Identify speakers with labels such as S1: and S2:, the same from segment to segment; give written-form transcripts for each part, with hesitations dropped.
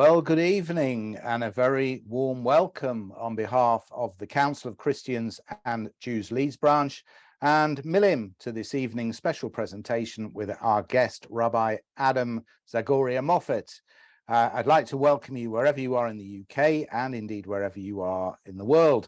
S1: Well, good evening and a very warm welcome on behalf of the Council of Christians and Jews Leeds branch and Milim to this evening's special presentation with our guest, Rabbi Adam Zagoria Moffat. I'd like to welcome you wherever you are in the UK and indeed wherever you are in the world.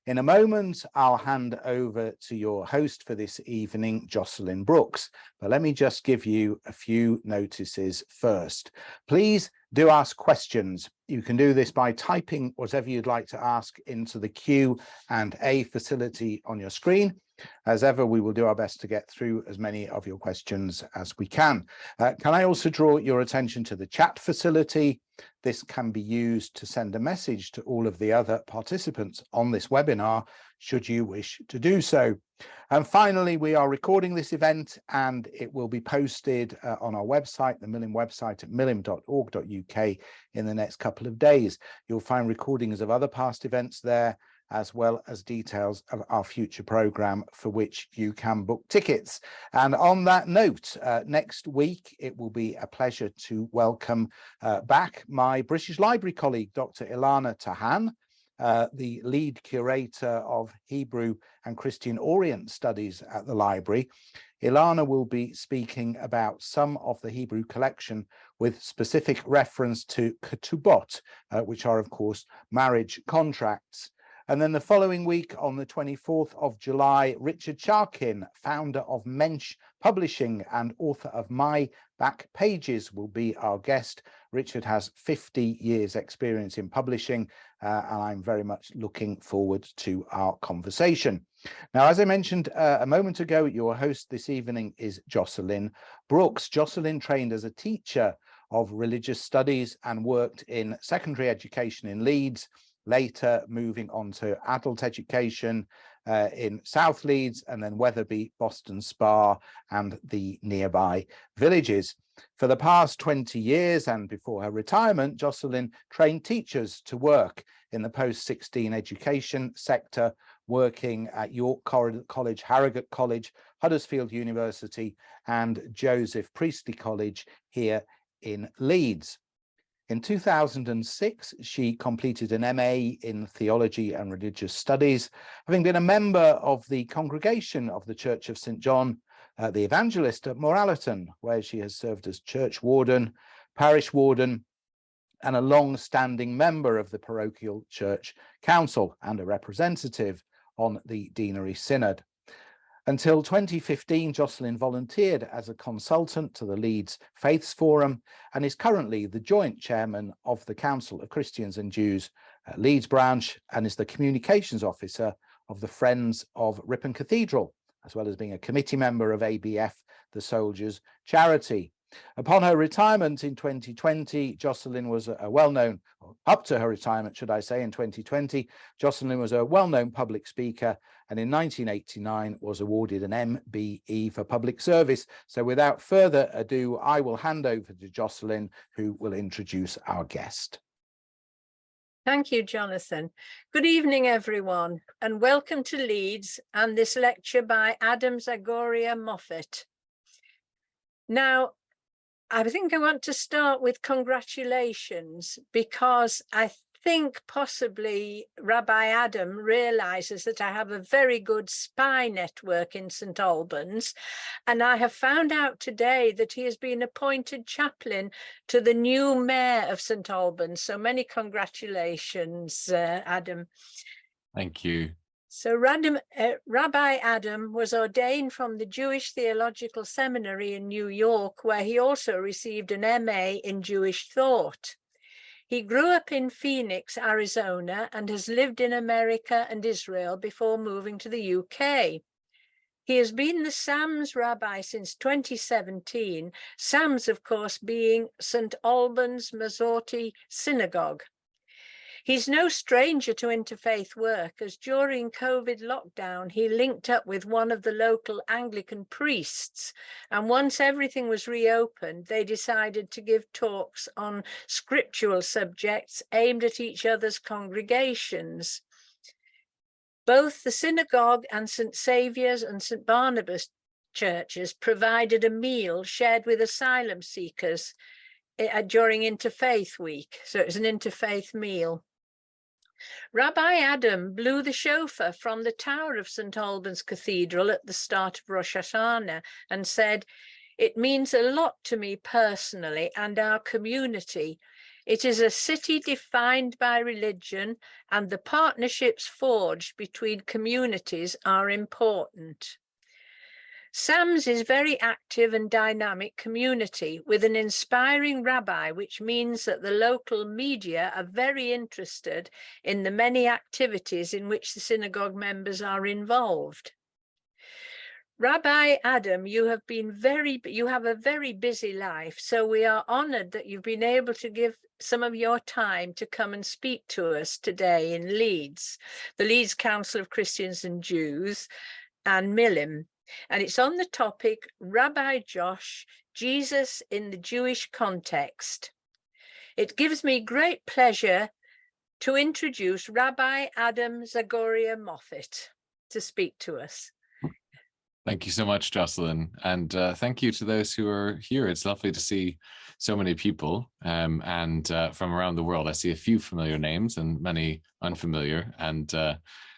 S1: In a moment, I'll hand over to your host for this evening, Jocelyn Brooks. But let me just give you a few notices first. Please do ask questions. You can do this by typing whatever you'd like to ask into the Q&A facility on your screen. As ever, we will do our best to get through as many of your questions as we can. Can I also draw your attention to the chat facility? This can be used to send a message to all of the other participants on this webinar, should you wish to do so. And finally, we are recording this event and it will be posted on our website, the Milim website at milim.org.uk in the next couple of days. You'll find recordings of other past events there, as well as details of our future programme for which you can book tickets. And on that note, next week, it will be a pleasure to welcome back my British Library colleague, Dr. Ilana Tahan, the lead curator of Hebrew and Christian Orient Studies at the library. Ilana will be speaking about some of the Hebrew collection with specific reference to ketubot, which are, of course, marriage contracts. And then the following week, on the 24th of July, Richard Charkin, founder of Mensch Publishing and author of My Back Pages, will be our guest. Richard has 50 years experience in publishing, and I'm very much looking forward to our conversation. Now, as I mentioned a moment ago, your host this evening is Jocelyn Brooks. Jocelyn trained as a teacher of religious studies and worked in secondary education in Leeds, later moving on to adult education in South Leeds and then Wetherby, Boston Spa and the nearby villages. For the past 20 years and before her retirement, Jocelyn trained teachers to work in the post-16 education sector, working at York College, Harrogate College, Huddersfield University and Joseph Priestley College here in Leeds. In 2006, she completed an MA in Theology and Religious Studies, having been a member of the congregation of the Church of St. John the Evangelist at Morallerton, where she has served as church warden, parish warden, and a long-standing member of the parochial church council and a representative on the Deanery Synod. Until 2015, Jocelyn volunteered as a consultant to the Leeds Faiths Forum and is currently the joint chairman of the Council of Christians and Jews at Leeds branch and is the communications officer of the Friends of Ripon Cathedral, as well as being a committee member of ABF, the Soldiers Charity. Upon her retirement in 2020, Jocelyn was a well-known, up to her retirement, should I say, in 2020, Jocelyn was a well-known public speaker and in 1989 was awarded an MBE for public service. So without further ado, I will hand over to Jocelyn, who will introduce our guest.
S2: Thank you, Jonathan. Good evening, everyone, and welcome to Leeds and this lecture by Adam Zagoria Moffat. Now, I think I want to start with congratulations because I think possibly Rabbi Adam realizes that I have a very good spy network in St. Albans, and I have found out today that he has been appointed chaplain to the new mayor of St. Albans. So many congratulations, Adam.
S3: Thank you.
S2: So Rabbi Adam was ordained from the Jewish Theological Seminary in New York, where he also received an MA in Jewish thought. He grew up in Phoenix, Arizona, and has lived in America and Israel before moving to the UK. He has been the Sams rabbi since 2017, Sams, of course, being St. Albans Masorti Synagogue. He's no stranger to interfaith work, as during COVID lockdown, he linked up with one of the local Anglican priests. And once everything was reopened, they decided to give talks on scriptural subjects aimed at each other's congregations. Both the synagogue and St. Saviour's and St. Barnabas churches provided a meal shared with asylum seekers. during Interfaith Week. So it was an interfaith meal. Rabbi Adam blew the shofar from the tower of St. Albans Cathedral at the start of Rosh Hashanah and said, "It means a lot to me personally and our community. It is a city defined by religion, and the partnerships forged between communities are important." Sam's is very active and dynamic community with an inspiring rabbi, which means that the local media are very interested in the many activities in which the synagogue members are involved. Rabbi Adam, you have a very busy life, so we are honored that you've been able to give some of your time to come and speak to us today in Leeds, the Leeds Council of Christians and Jews, and Milim. And it's on the topic, Rabbi Josh, Jesus in the Jewish Context. It gives me great pleasure to introduce Rabbi Adam Zagoria Moffat to speak to us.
S3: Thank you so much, Jocelyn. And thank you to those who are here. It's lovely to see so many people and from around the world. I see a few familiar names and many unfamiliar, and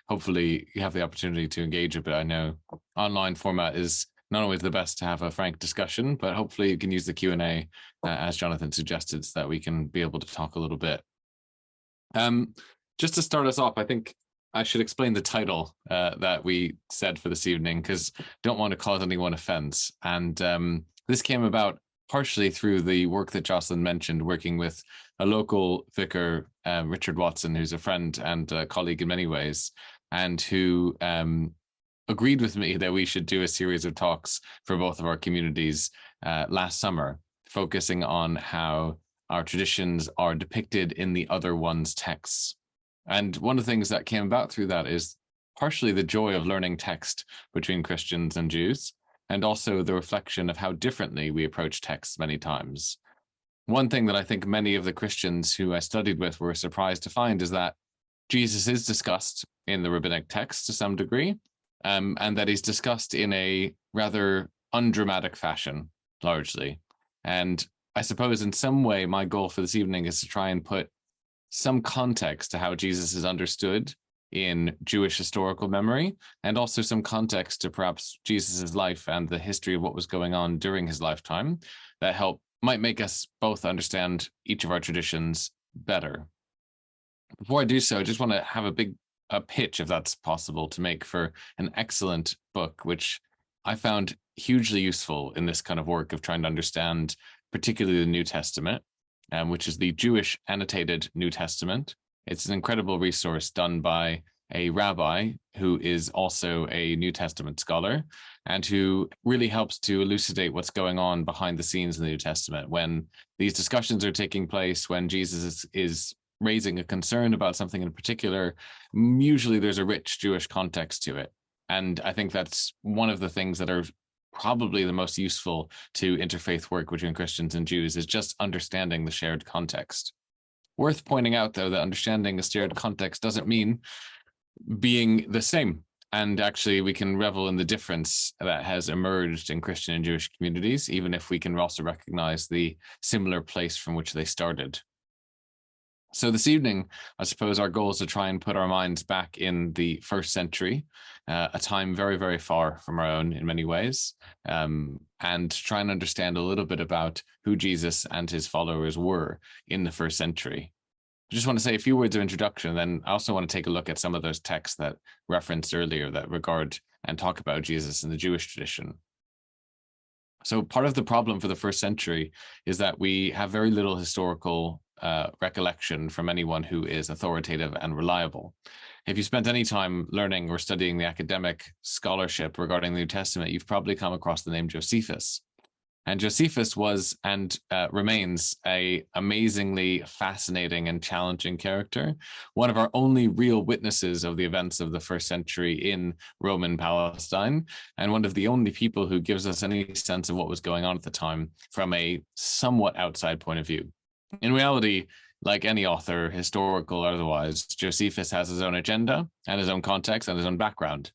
S3: hopefully you have the opportunity to engage a bit. I know online format is not always the best to have a frank discussion, but hopefully you can use the Q&A as Jonathan suggested, so that we can be able to talk a little bit. Just to start us off, I think I should explain the title that we said for this evening, because I don't want to cause anyone offense. And this came about partially through the work that Jocelyn mentioned, working with a local vicar, Richard Watson, who's a friend and a colleague in many ways, and who agreed with me that we should do a series of talks for both of our communities last summer, focusing on how our traditions are depicted in the other one's texts. And one of the things that came about through that is partially the joy of learning text between Christians and Jews, and also the reflection of how differently we approach texts many times. One thing that I think many of the Christians who I studied with were surprised to find is that Jesus is discussed in the rabbinic text to some degree, and that he's discussed in a rather undramatic fashion, largely. And I suppose in some way, my goal for this evening is to try and put some context to how Jesus is understood in Jewish historical memory, and also some context to perhaps Jesus's life and the history of what was going on during his lifetime that might make us both understand each of our traditions better. Before I do so, I just want to have a pitch, if that's possible, to make for an excellent book, which I found hugely useful in this kind of work of trying to understand particularly the New Testament, which is the Jewish Annotated New Testament. It's an incredible resource done by a rabbi who is also a New Testament scholar, and who really helps to elucidate what's going on behind the scenes in the New Testament when these discussions are taking place, when Jesus is raising a concern about something in particular. Usually there's a rich Jewish context to it. And I think that's one of the things that are probably the most useful to interfaith work between Christians and Jews, is just understanding the shared context. Worth pointing out, though, that understanding a shared context doesn't mean being the same. And actually, we can revel in the difference that has emerged in Christian and Jewish communities, even if we can also recognize the similar place from which they started. So this evening, I suppose our goal is to try and put our minds back in the first century, a time very, very far from our own in many ways, and try and understand a little bit about who Jesus and his followers were in the first century. I just want to say a few words of introduction, then I also want to take a look at some of those texts that referenced earlier that regard and talk about Jesus in the Jewish tradition. So part of the problem for the first century is that we have very little historical recollection from anyone who is authoritative and reliable. If you spent any time learning or studying the academic scholarship regarding the New Testament, you've probably come across the name Josephus. And Josephus was and remains an amazingly fascinating and challenging character, one of our only real witnesses of the events of the first century in Roman Palestine, and one of the only people who gives us any sense of what was going on at the time from a somewhat outside point of view. In reality, like any author, historical or otherwise, Josephus has his own agenda and his own context and his own background.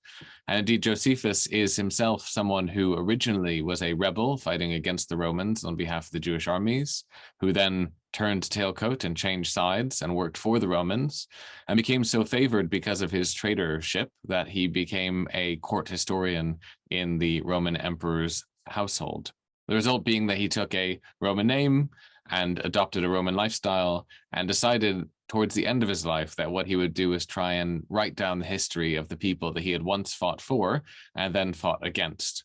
S3: And indeed, Josephus is himself someone who originally was a rebel fighting against the Romans on behalf of the Jewish armies, who then turned tailcoat and changed sides and worked for the Romans, and became so favored because of his traitorship that he became a court historian in the Roman emperor's household. The result being that he took a Roman name and adopted a Roman lifestyle, and decided towards the end of his life that what he would do is try and write down the history of the people that he had once fought for and then fought against.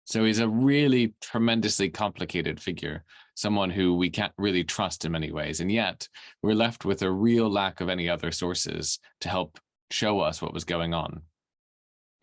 S3: So he's a really tremendously complicated figure, someone who we can't really trust in many ways. And yet we're left with a real lack of any other sources to help show us what was going on.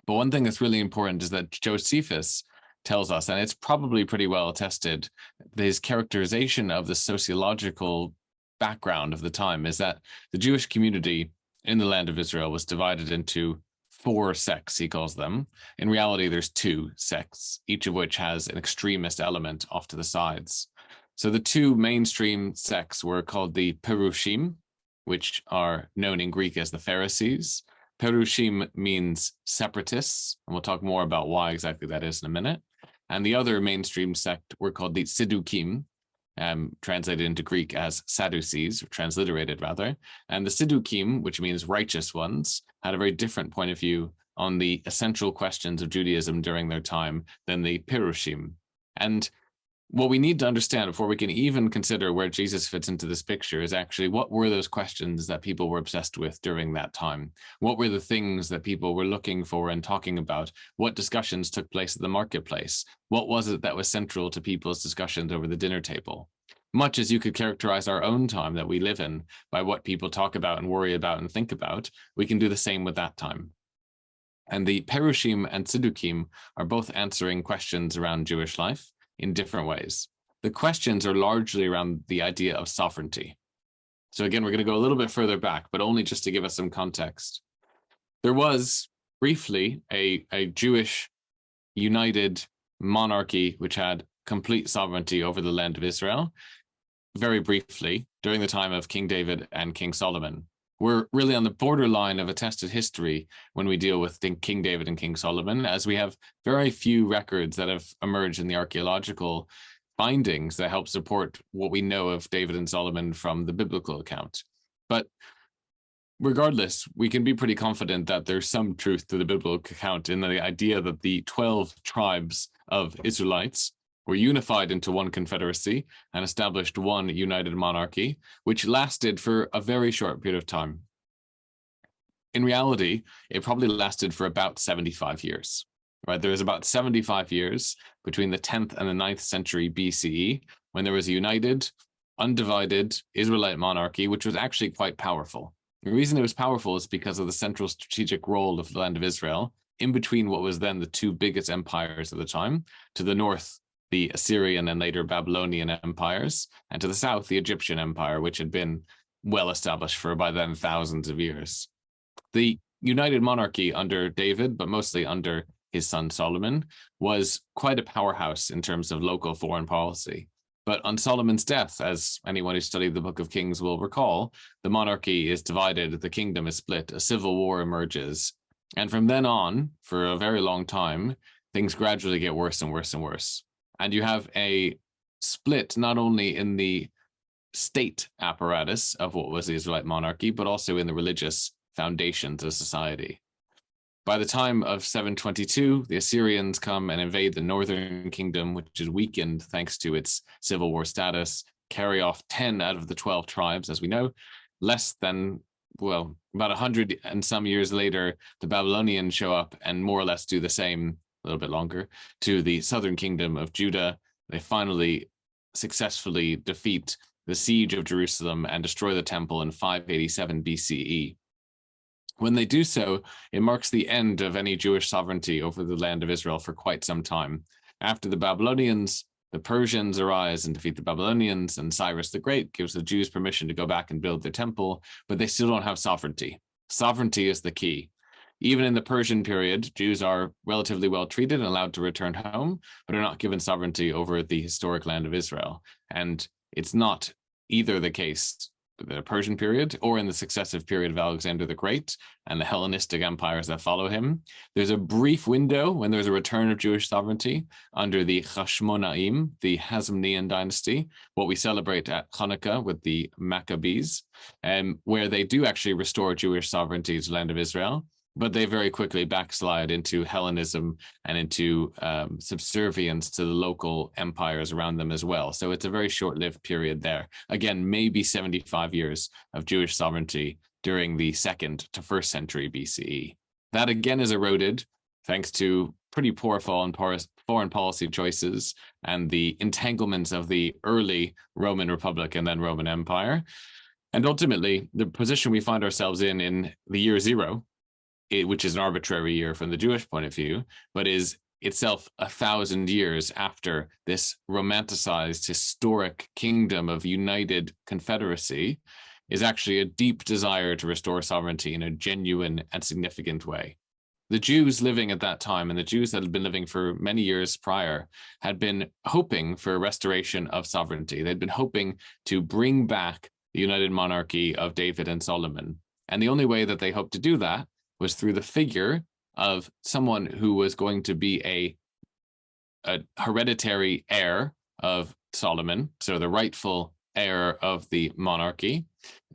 S3: But one thing that's really important is that Josephus tells us, and it's probably pretty well attested, his characterization of the sociological background of the time is that the Jewish community in the land of Israel was divided into 4 sects, he calls them. In reality, there's 2 sects, each of which has an extremist element off to the sides. So the 2 mainstream sects were called the Perushim, which are known in Greek as the Pharisees. Perushim means separatists, and we'll talk more about why exactly that is in a minute. And the other mainstream sect were called the Siddukim, translated into Greek as Sadducees, or transliterated rather. And the Siddukim, which means righteous ones, had a very different point of view on the essential questions of Judaism during their time than the Perushim. And what we need to understand before we can even consider where Jesus fits into this picture is actually what were those questions that people were obsessed with during that time? What were the things that people were looking for and talking about? What discussions took place at the marketplace? What was it that was central to people's discussions over the dinner table? Much as you could characterize our own time that we live in by what people talk about and worry about and think about, we can do the same with that time. And the Perushim and Siddukim are both answering questions around Jewish life in different ways. The questions are largely around the idea of sovereignty. So again, we're going to go a little bit further back, but only just to give us some context. There was briefly a Jewish united monarchy which had complete sovereignty over the land of Israel, very briefly, during the time of King David and King Solomon. We're really on the borderline of attested history when we deal with King David and King Solomon, as we have very few records that have emerged in the archaeological findings that help support what we know of David and Solomon from the biblical account. But regardless, we can be pretty confident that there's some truth to the biblical account in the idea that the 12 tribes of Israelites were unified into one confederacy and established one united monarchy, which lasted for a very short period of time. In reality, it probably lasted for about 75 years, right? There was about 75 years between the 10th and the 9th century BCE when there was a united, undivided Israelite monarchy, which was actually quite powerful. The reason it was powerful is because of the central strategic role of the land of Israel in between what was then the 2 biggest empires of the time. To the north, the Assyrian and later Babylonian empires, and to the south, the Egyptian empire, which had been well established for by then thousands of years. The united monarchy under David, but mostly under his son Solomon, was quite a powerhouse in terms of local foreign policy. But on Solomon's death, as anyone who studied the Book of Kings will recall, the monarchy is divided, the kingdom is split, a civil war emerges. And from then on, for a very long time, things gradually get worse and worse and worse. And you have a split not only in the state apparatus of what was the Israelite monarchy, but also in the religious foundations of society. By the time of 722, the Assyrians come and invade the northern kingdom, which is weakened thanks to its civil war status, carry off 10 out of the 12 tribes, as we know. Less than, well, about 100 and some years later, the Babylonians show up and more or less do the same, a little bit longer, to the southern kingdom of Judah. They finally successfully defeat the siege of Jerusalem and destroy the temple in 587 BCE. When they do so, it marks the end of any Jewish sovereignty over the land of Israel for quite some time. After the Babylonians, the Persians arise and defeat the Babylonians, and Cyrus the Great gives the Jews permission to go back and build their temple, but they still don't have sovereignty. Sovereignty is the key. Even in the Persian period, Jews are relatively well treated and allowed to return home, but are not given sovereignty over the historic land of Israel. And it's not either the case the Persian period, or in the successive period of Alexander the Great and the Hellenistic empires that follow him. There's a brief window when there's a return of Jewish sovereignty under the Hashmonaim, the Hasmonean dynasty, what we celebrate at Hanukkah with the Maccabees, where they do actually restore Jewish sovereignty to the land of Israel, but they very quickly backslide into Hellenism and into subservience to the local empires around them as well. So it's a very short-lived period there. Again, maybe 75 years of Jewish sovereignty during the 2nd to 1st century BCE. That again is eroded thanks to pretty poor foreign policy choices and the entanglements of the early Roman Republic and then Roman Empire. And ultimately, the position we find ourselves in the year 0, which is an arbitrary year from the Jewish point of view, but is itself 1,000 years after this romanticized historic kingdom of united confederacy, is actually a deep desire to restore sovereignty in a genuine and significant way. The Jews living at that time, and the Jews that had been living for many years prior, had been hoping for a restoration of sovereignty. They'd been hoping to bring back the united monarchy of David and Solomon. And the only way that they hoped to do that was through the figure of someone who was going to be a hereditary heir of Solomon, so the rightful heir of the monarchy,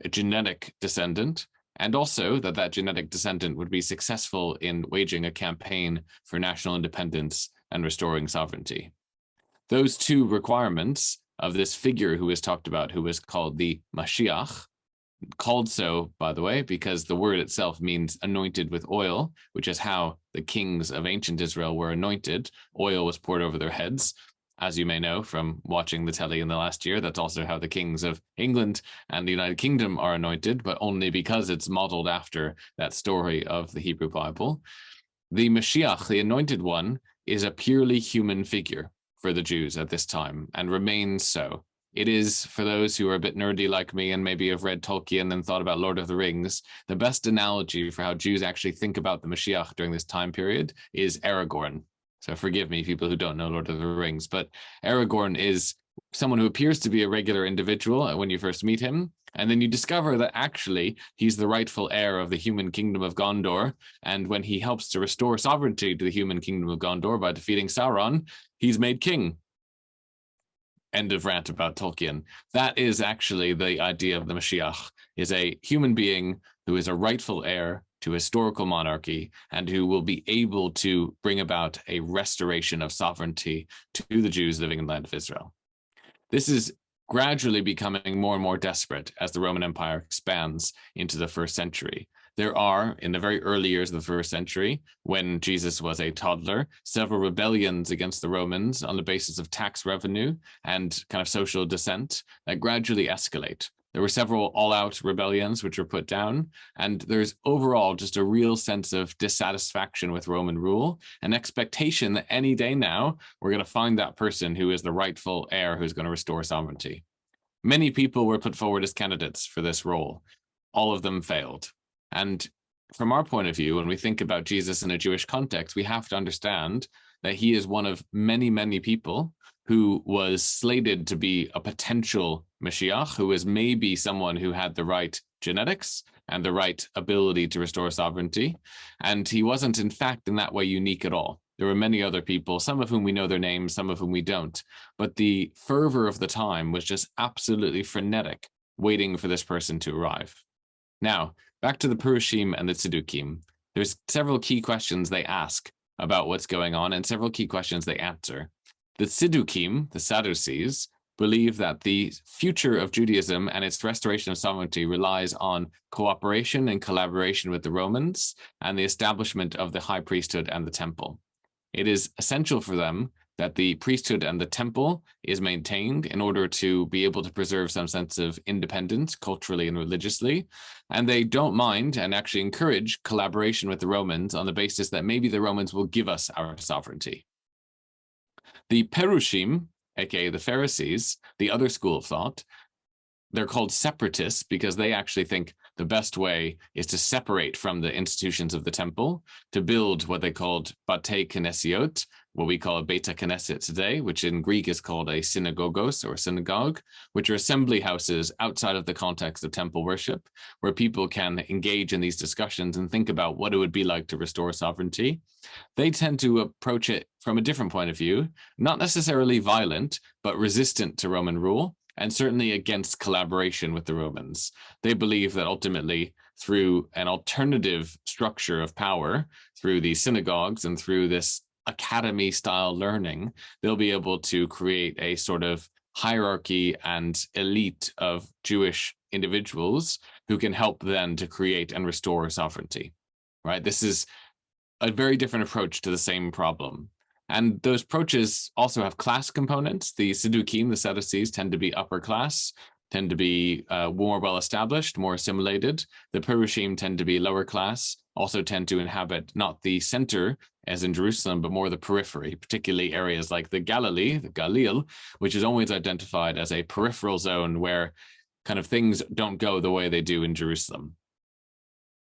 S3: a genetic descendant, and also that genetic descendant would be successful in waging a campaign for national independence and restoring sovereignty. Those two requirements of this figure who is talked about, who is called the Mashiach, called so, by the way, because the word itself means anointed with oil, which is how the kings of ancient Israel were anointed. Oil was poured over their heads. As you may know from watching the telly in the last year, that's also how the kings of England and the United Kingdom are anointed, but only because it's modeled after that story of the Hebrew Bible. The Mashiach, the anointed one, is a purely human figure for the Jews at this time and remains so. It is, for those who are a bit nerdy like me and maybe have read Tolkien and thought about Lord of the Rings, the best analogy for how Jews actually think about the Mashiach during this time period is Aragorn. So forgive me, people who don't know Lord of the Rings, but Aragorn is someone who appears to be a regular individual when you first meet him, and then you discover that actually he's the rightful heir of the human kingdom of Gondor, and when he helps to restore sovereignty to the human kingdom of Gondor by defeating Sauron, he's made king. End of rant about Tolkien. That is actually the idea of the Mashiach, is a human being who is a rightful heir to historical monarchy and who will be able to bring about a restoration of sovereignty to the Jews living in the land of Israel. This is gradually becoming more and more desperate as the Roman Empire expands into the 1st century. There are, in the very early years of the 1st century, when Jesus was a toddler, several rebellions against the Romans on the basis of tax revenue and kind of social dissent that gradually escalate. There were several all-out rebellions which were put down, and there's overall just a real sense of dissatisfaction with Roman rule, an expectation that any day now we're going to find that person who is the rightful heir who's going to restore sovereignty. Many people were put forward as candidates for this role. All of them failed. And from our point of view, when we think about Jesus in a Jewish context, we have to understand that he is one of many, many people who was slated to be a potential Mashiach, who was maybe someone who had the right genetics and the right ability to restore sovereignty. And he wasn't, in fact, in that way unique at all. There were many other people, some of whom we know their names, some of whom we don't. But the fervor of the time was just absolutely frenetic, waiting for this person to arrive. Now, back to the Purushim and the Tzedukim. There's several key questions they ask about what's going on and several key questions they answer. The Tzedukim, the Sadducees, believe that the future of Judaism and its restoration of sovereignty relies on cooperation and collaboration with the Romans and the establishment of the high priesthood and the temple. It is essential for them that the priesthood and the temple is maintained in order to be able to preserve some sense of independence culturally and religiously. And they don't mind and actually encourage collaboration with the Romans on the basis that maybe the Romans will give us our sovereignty. The Perushim, aka the Pharisees, the other school of thought, they're called separatists because they actually think the best way is to separate from the institutions of the temple, to build what they called Batei Knesiot, what we call a Beta Knesset today, which in Greek is called a synagogos or synagogue, which are assembly houses outside of the context of temple worship, where people can engage in these discussions and think about what it would be like to restore sovereignty. They tend to approach it from a different point of view, not necessarily violent, but resistant to Roman rule, and certainly against collaboration with the Romans. They believe that ultimately, through an alternative structure of power, through these synagogues and through this academy-style learning, they'll be able to create a sort of hierarchy and elite of Jewish individuals who can help then to create and restore sovereignty, right? This is a very different approach to the same problem. And those approaches also have class components. The Siddukim, the Sadducees, tend to be upper class, tend to be more well-established, more assimilated. The Perushim tend to be lower class, also tend to inhabit not the center, as in Jerusalem, but more the periphery, particularly areas like the Galilee, the Galil, which is always identified as a peripheral zone where kind of things don't go the way they do in Jerusalem.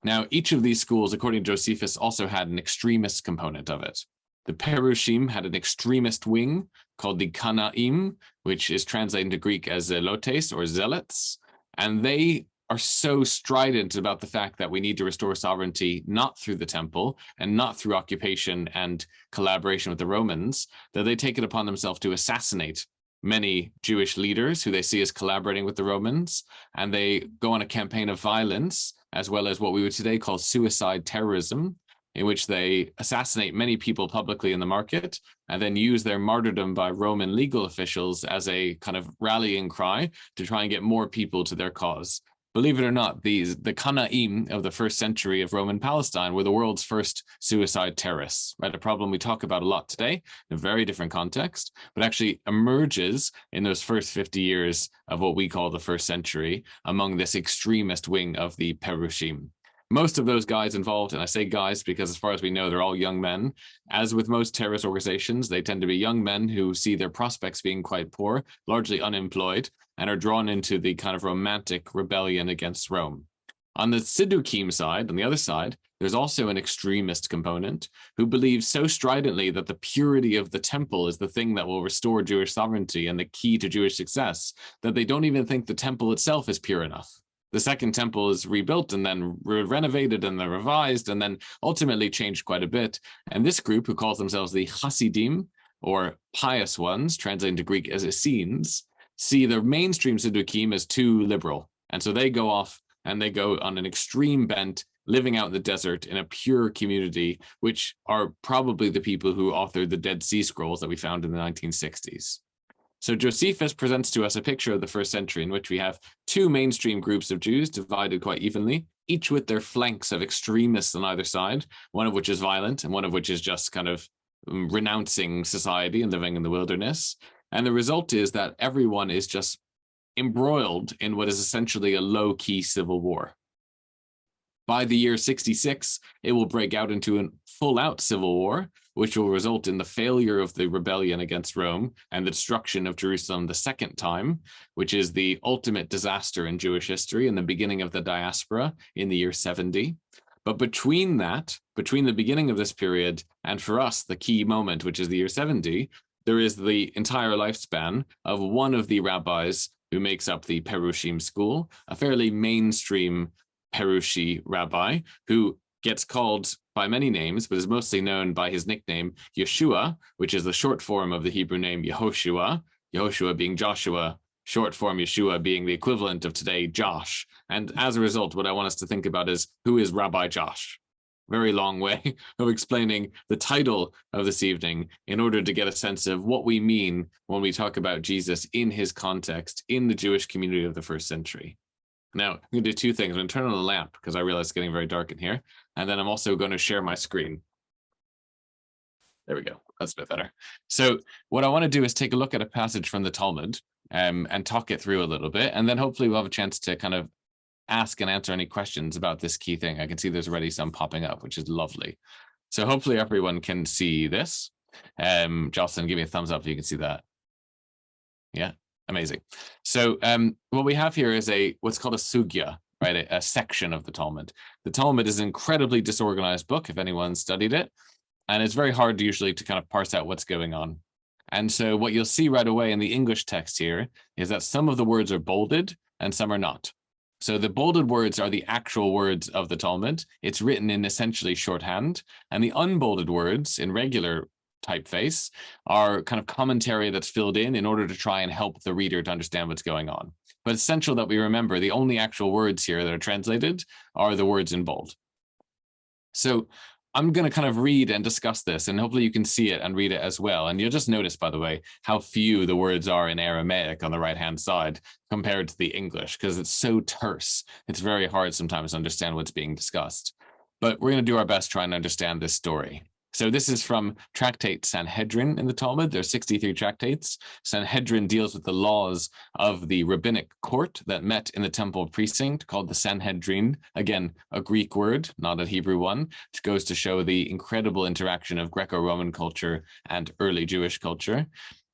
S3: Now, each of these schools, according to Josephus, also had an extremist component of it. The Perushim had an extremist wing called the Kanaim, which is translated into Greek as zelotes or zealots. And they are so strident about the fact that we need to restore sovereignty not through the temple and not through occupation and collaboration with the Romans, that they take it upon themselves to assassinate many Jewish leaders who they see as collaborating with the Romans. And they go on a campaign of violence, as well as what we would today call suicide terrorism, in which they assassinate many people publicly in the market and then use their martyrdom by Roman legal officials as a kind of rallying cry to try and get more people to their cause. Believe it or not, the Kanaim of the first century of Roman Palestine were the world's first suicide terrorists, right? A problem we talk about a lot today in a very different context, but actually emerges in those first 50 years of what we call the first century among this extremist wing of the Perushim. Most of those guys involved, and I say guys because as far as we know, they're all young men. As with most terrorist organizations, they tend to be young men who see their prospects being quite poor, largely unemployed, and are drawn into the kind of romantic rebellion against Rome. On the Siddukim side, on the other side, there's also an extremist component who believes so stridently that the purity of the temple is the thing that will restore Jewish sovereignty and the key to Jewish success, that they don't even think the temple itself is pure enough. The second temple is rebuilt and then renovated and then revised and then ultimately changed quite a bit. And this group, who calls themselves the Hasidim, or pious ones, translated into Greek as Essenes, see the mainstream Siddukim as too liberal. And so they go off and they go on an extreme bent, living out in the desert in a pure community, which are probably the people who authored the Dead Sea Scrolls that we found in the 1960s. So Josephus presents to us a picture of the first century in which we have two mainstream groups of Jews divided quite evenly, each with their flanks of extremists on either side, one of which is violent and one of which is just kind of renouncing society and living in the wilderness. And the result is that everyone is just embroiled in what is essentially a low-key civil war. By the year 66, it will break out into a full-out civil war, which will result in the failure of the rebellion against Rome and the destruction of Jerusalem the second time, which is the ultimate disaster in Jewish history and the beginning of the diaspora in the year 70. But between the beginning of this period, and for us, the key moment, which is the year 70, there is the entire lifespan of one of the rabbis who makes up the Perushim school, a fairly mainstream Perushi rabbi who gets called by many names, but is mostly known by his nickname Yeshua, which is the short form of the Hebrew name Yehoshua, Yehoshua being Joshua, short form Yeshua being the equivalent of today Josh. And as a result, what I want us to think about is, who is Rabbi Josh? Very long way of explaining the title of this evening in order to get a sense of what we mean when we talk about Jesus in his context in the Jewish community of the first century. Now, I'm going to do two things. I'm going to turn on the lamp because I realize it's getting very dark in here. And then I'm also going to share my screen. There we go. That's a bit better. So what I want to do is take a look at a passage from the Talmud and talk it through a little bit. And then hopefully we'll have a chance to kind of ask and answer any questions about this key thing. I can see there's already some popping up, which is lovely. So hopefully everyone can see this. Jocelyn, give me a thumbs up if you can see that. Yeah. Amazing. So what we have here is what's called a sugya, right? A section of the Talmud. The Talmud is an incredibly disorganized book, if anyone studied it. And it's very hard usually to kind of parse out what's going on. And so what you'll see right away in the English text here is that some of the words are bolded and some are not. So the bolded words are the actual words of the Talmud. It's written in essentially shorthand. And the unbolded words in regular typeface are kind of commentary that's filled in order to try and help the reader to understand what's going on. But it's essential that we remember the only actual words here that are translated are the words in bold. So I'm going to kind of read and discuss this, and hopefully you can see it and read it as well. And you'll just notice, by the way, how few the words are in Aramaic on the right-hand side compared to the English, because it's so terse. It's very hard sometimes to understand what's being discussed. But we're going to do our best trying to understand this story. So this is from Tractate Sanhedrin in the Talmud. There's 63 tractates. Sanhedrin deals with the laws of the rabbinic court that met in the temple precinct called the Sanhedrin. Again, a Greek word, not a Hebrew one, which goes to show the incredible interaction of Greco-Roman culture and early Jewish culture.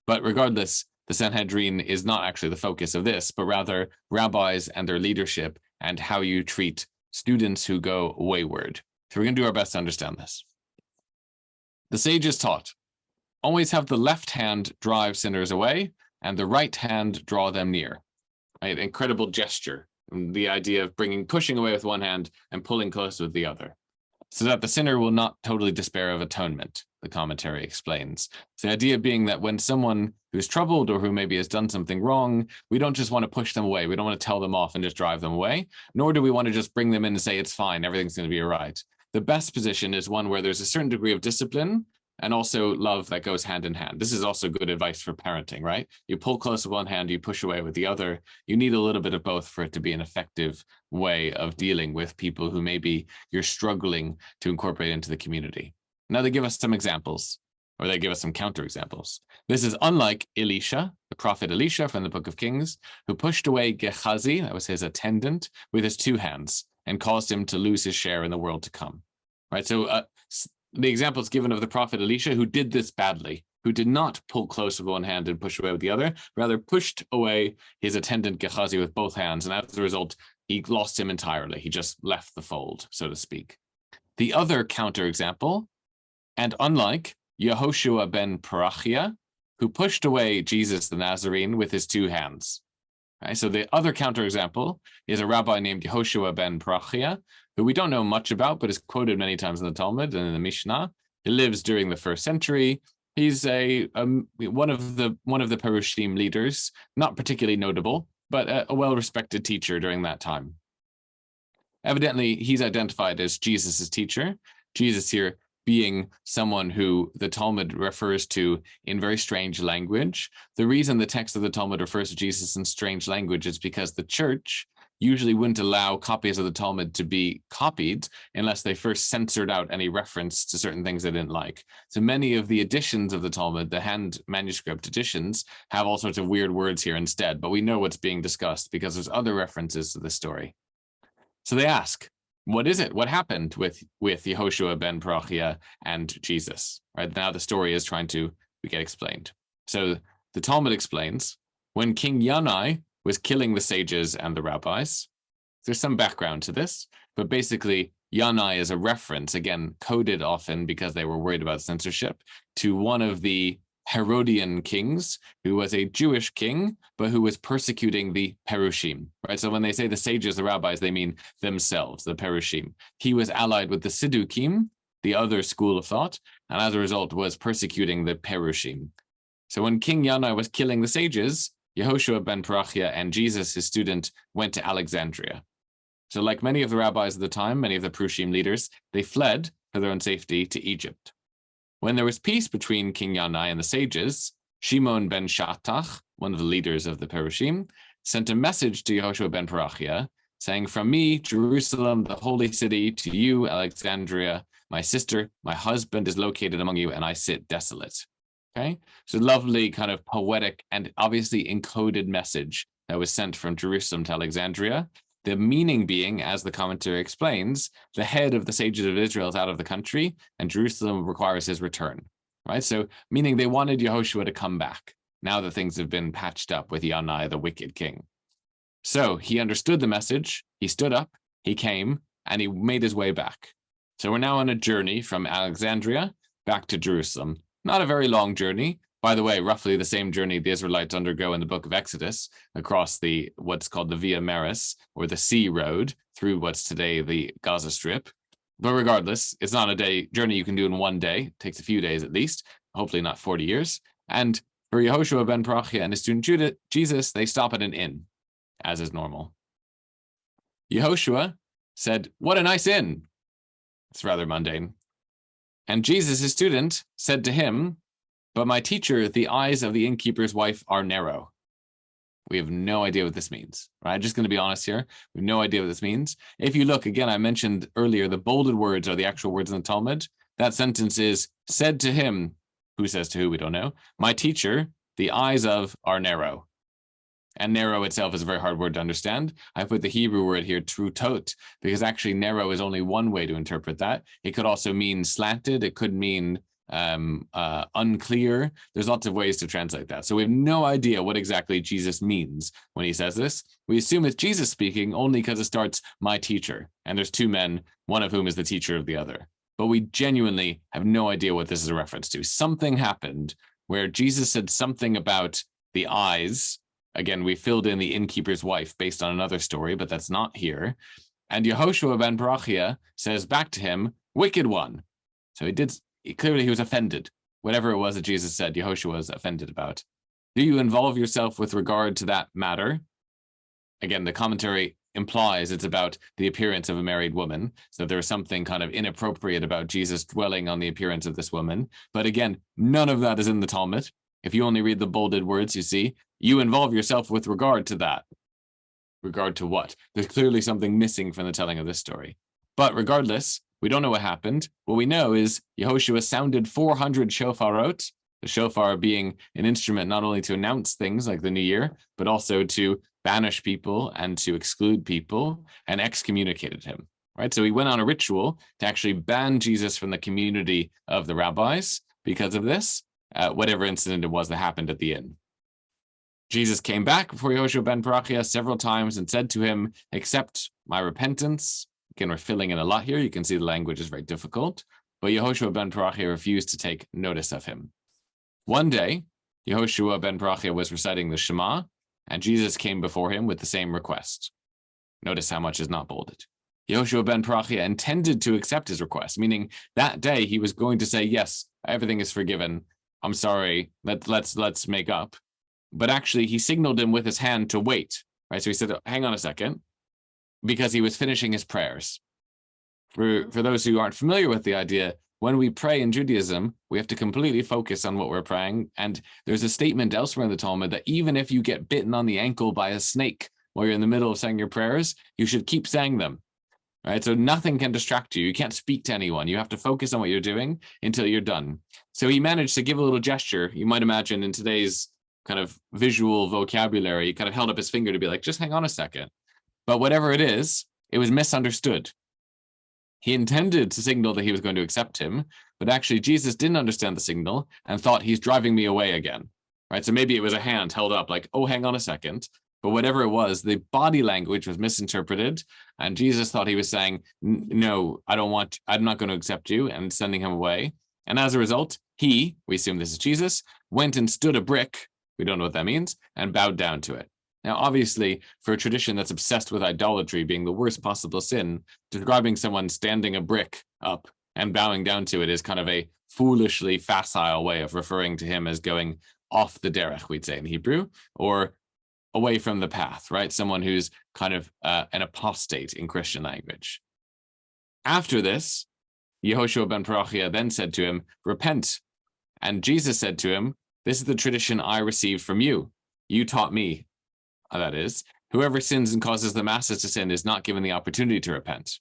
S3: But regardless, the Sanhedrin is not actually the focus of this, but rather rabbis and their leadership and how you treat students who go wayward. So we're going to do our best to understand this. The sages taught, always have the left hand drive sinners away and the right hand draw them near. Right? Incredible gesture. The idea of pushing away with one hand and pulling close with the other, so that the sinner will not totally despair of atonement, the commentary explains. So the idea being that when someone who's troubled or who maybe has done something wrong, we don't just want to push them away. We don't want to tell them off and just drive them away, nor do we want to just bring them in and say, it's fine, everything's going to be all right. The best position is one where there's a certain degree of discipline and also love that goes hand in hand. This is also good advice for parenting, right? You pull close with one hand, you push away with the other. You need a little bit of both for it to be an effective way of dealing with people who maybe you're struggling to incorporate into the community. Now they give us some examples, or they give us some counterexamples. This is unlike Elisha, the prophet Elisha from the book of Kings, who pushed away Gehazi, that was his attendant, with his two hands and caused him to lose his share in the world to come. Right, so the example is given of the prophet Elisha, who did this badly, who did not pull close with one hand and push away with the other, rather pushed away his attendant Gehazi with both hands, and as a result, he lost him entirely. He just left the fold, so to speak. The other counterexample, and unlike Yehoshua ben Parachia, who pushed away Jesus the Nazarene with his two hands. Right, so the other counterexample is a rabbi named Yehoshua ben Parachia, who we don't know much about, but is quoted many times in the Talmud and in the Mishnah. He lives during the 1st century. He's one of the Perushim leaders, not particularly notable, but a well-respected teacher during that time. Evidently, he's identified as Jesus' teacher. Jesus here being someone who the Talmud refers to in very strange language. The reason the text of the Talmud refers to Jesus in strange language is because the church usually wouldn't allow copies of the Talmud to be copied unless they first censored out any reference to certain things they didn't like. So many of the editions of the Talmud, the hand manuscript editions, have all sorts of weird words here instead, but we know what's being discussed because there's other references to the story. So they ask, what is it? What happened with Yehoshua ben Parachia and Jesus? Right now the story is trying to get explained. So the Talmud explains, when King Yanai was killing the sages and the rabbis, there's some background to this, but basically Yanai is a reference, again, coded often because they were worried about censorship, to one of the Herodian kings, who was a Jewish king, but who was persecuting the Perushim, right? So when they say the sages, the rabbis, they mean themselves, the Perushim. He was allied with the Siddukim, the other school of thought, and as a result was persecuting the Perushim. So when King Yanai was killing the sages, Yehoshua ben Parachia and Jesus, his student, went to Alexandria. So like many of the rabbis of the time, many of the Perushim leaders, they fled for their own safety to Egypt. When there was peace between King Yanai and the sages, Shimon ben Shattach, one of the leaders of the Perushim, sent a message to Yehoshua ben Parachia saying, from me, Jerusalem, the holy city, to you, Alexandria, my sister, my husband is located among you, and I sit desolate. Okay, so lovely kind of poetic and obviously encoded message that was sent from Jerusalem to Alexandria. The meaning being, as the commentary explains, the head of the sages of Israel is out of the country and Jerusalem requires his return, right? So meaning they wanted Yehoshua to come back now that things have been patched up with Yanai, the wicked king. So he understood the message, he stood up, he came, and he made his way back. So we're now on a journey from Alexandria back to Jerusalem. Not a very long journey. By the way, roughly the same journey the Israelites undergo in the book of Exodus across what's called the Via Maris, or the Sea Road, through what's today the Gaza Strip. But regardless, it's not a journey you can do in one day. It takes a few days at least, hopefully not 40 years. And for Yehoshua ben Parachia and his student Jesus, they stop at an inn, as is normal. Yehoshua said, "What a nice inn." It's rather mundane. And Jesus, his student, said to him, "But my teacher, the eyes of the innkeeper's wife are narrow." We have no idea what this means, right? Just going to be honest here. We have no idea what this means. If you look, again, I mentioned earlier, the bolded words are the actual words in the Talmud. That sentence is, said to him, who says to who, we don't know, "My teacher, the eyes of are narrow." And narrow itself is a very hard word to understand. I put the Hebrew word here, trutot, because actually narrow is only one way to interpret that. It could also mean slanted. It could mean unclear. There's lots of ways to translate that. So we have no idea what exactly Jesus means when he says this. We assume it's Jesus speaking only because it starts, "my teacher." And there's two men, one of whom is the teacher of the other. But we genuinely have no idea what this is a reference to. Something happened where Jesus said something about the eyes. Again, we filled in the innkeeper's wife based on another story, but that's not here. And Yehoshua ben Parachia says back to him, "Wicked one." So clearly he was offended. Whatever it was that Jesus said, Yehoshua was offended about. Do you involve yourself with regard to that matter? Again, the commentary implies it's about the appearance of a married woman. So there is something kind of inappropriate about Jesus dwelling on the appearance of this woman. But again, none of that is in the Talmud. If you only read the bolded words, you see, you involve yourself with regard to that. Regard to what? There's clearly something missing from the telling of this story. But regardless, we don't know what happened. What we know is Yehoshua sounded 400 shofarot, the shofar being an instrument not only to announce things like the new year, but also to banish people and to exclude people, and excommunicated him. Right? So he went on a ritual to actually ban Jesus from the community of the rabbis because of this, whatever incident it was that happened at the inn. Jesus came back before Yehoshua ben Parachia several times and said to him, "Accept my repentance." Again, we're filling in a lot here. You can see the language is very difficult. But Yehoshua ben Parachia refused to take notice of him. One day, Yehoshua ben Parachia was reciting the Shema, and Jesus came before him with the same request. Notice how much is not bolded. Yehoshua ben Parachia intended to accept his request, meaning that day he was going to say, "Yes, everything is forgiven. I'm sorry. Let's make up." But actually, he signaled him with his hand to wait. Right? So he said, "Hang on a second," because he was finishing his prayers. For those who aren't familiar with the idea, when we pray in Judaism, we have to completely focus on what we're praying. And there's a statement elsewhere in the Talmud that even if you get bitten on the ankle by a snake while you're in the middle of saying your prayers, you should keep saying them. Right? So nothing can distract you. You can't speak to anyone. You have to focus on what you're doing until you're done. So he managed to give a little gesture. You might imagine in today's kind of visual vocabulary, he kind of held up his finger to be like, "Just hang on a second." But whatever it is, it was misunderstood. He intended to signal that he was going to accept him, but actually Jesus didn't understand the signal and thought, "He's driving me away again." Right? So maybe it was a hand held up like, "Oh, hang on a second." But whatever it was, the body language was misinterpreted, and Jesus thought he was saying, "No, I'm not going to accept you," and sending him away. And as a result, we assume this is Jesus, went and stood a brick, we don't know what that means, and bowed down to it. Now, obviously, for a tradition that's obsessed with idolatry being the worst possible sin, describing someone standing a brick up and bowing down to it is kind of a foolishly facile way of referring to him as going off the derech, we'd say in Hebrew, or away from the path, right? Someone who's kind of an apostate in Christian language. After this, Yehoshua ben Parachia then said to him, "Repent." And Jesus said to him, "This is the tradition I received from you. You taught me." That is, whoever sins and causes the masses to sin is not given the opportunity to repent.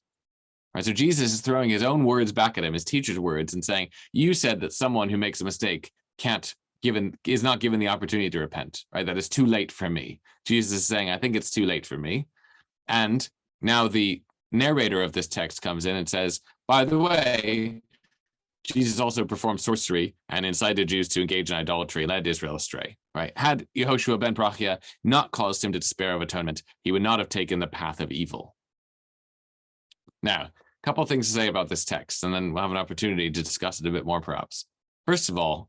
S3: Right? So Jesus is throwing his own words back at him, his teacher's words, and saying, "You said that someone who makes a mistake is not given the opportunity to repent. Right? That is too late for me." Jesus is saying, "I think it's too late for me." And now the narrator of this text comes in and says, "By the way, Jesus also performed sorcery and incited Jews to engage in idolatry, led Israel astray." Right? Had Yehoshua ben Parachia not caused him to despair of atonement, he would not have taken the path of evil. Now, couple of things to say about this text, and then we'll have an opportunity to discuss it a bit more, perhaps. First of all,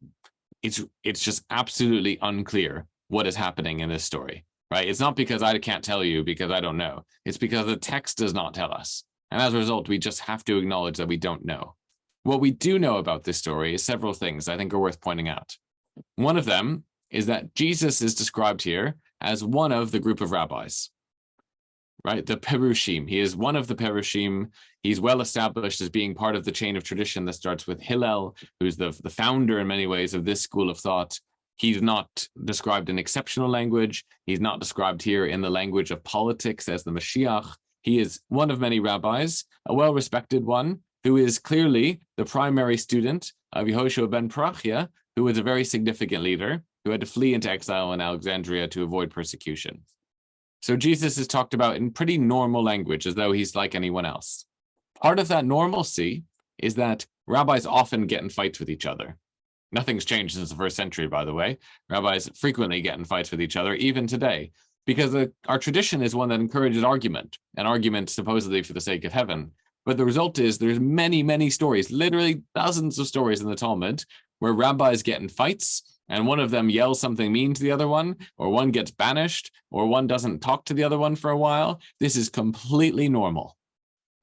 S3: it's just absolutely unclear what is happening in this story, right? It's not because I can't tell you because I don't know. It's because the text does not tell us. And as a result, we just have to acknowledge that we don't know. What we do know about this story is several things I think are worth pointing out. One of them is that Jesus is described here as one of the group of rabbis, right? The Perushim. He is one of the Perushim. He's well established as being part of the chain of tradition that starts with Hillel, who's the founder in many ways of this school of thought. He's not described in exceptional language. He's not described here in the language of politics as the Mashiach. He is one of many rabbis, a well-respected one, who is clearly the primary student of Yehoshua ben Parachia, who was a very significant leader, who had to flee into exile in Alexandria to avoid persecution. So Jesus is talked about in pretty normal language, as though he's like anyone else. Part of that normalcy is that rabbis often get in fights with each other. Nothing's changed since the first century, by the way. Rabbis frequently get in fights with each other, even today, because our tradition is one that encourages argument, an argument supposedly for the sake of heaven. But the result is there's many, many stories, literally dozens of stories in the Talmud, where rabbis get in fights, and one of them yells something mean to the other one, or one gets banished, or one doesn't talk to the other one for a while. This is completely normal.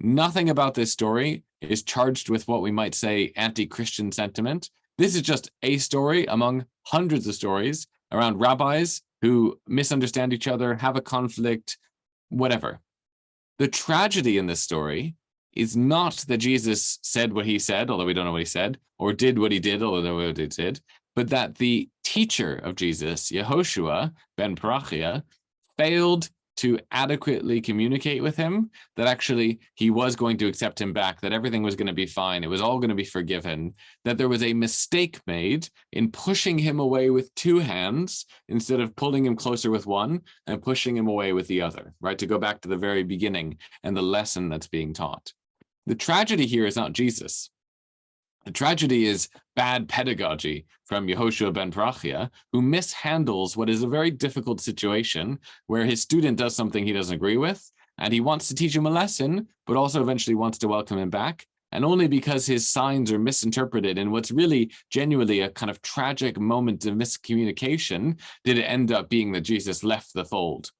S3: Nothing about this story is charged with what we might say anti-Christian sentiment. This is just a story among hundreds of stories around rabbis who misunderstand each other, have a conflict, whatever. The tragedy in this story is not that Jesus said what he said, although we don't know what he said, or did what he did, although we don't know what he did, but that the teacher of Jesus, Yehoshua ben Parachia, failed to adequately communicate with him that actually he was going to accept him back, that everything was going to be fine, it was all going to be forgiven, that there was a mistake made in pushing him away with two hands instead of pulling him closer with one and pushing him away with the other, right? To go back to the very beginning and the lesson that's being taught. The tragedy here is not Jesus. The tragedy is bad pedagogy from Yehoshua ben Parachia, who mishandles what is a very difficult situation where his student does something he doesn't agree with, and he wants to teach him a lesson, but also eventually wants to welcome him back. And only because his signs are misinterpreted in what's really genuinely a kind of tragic moment of miscommunication did it end up being that Jesus left the fold.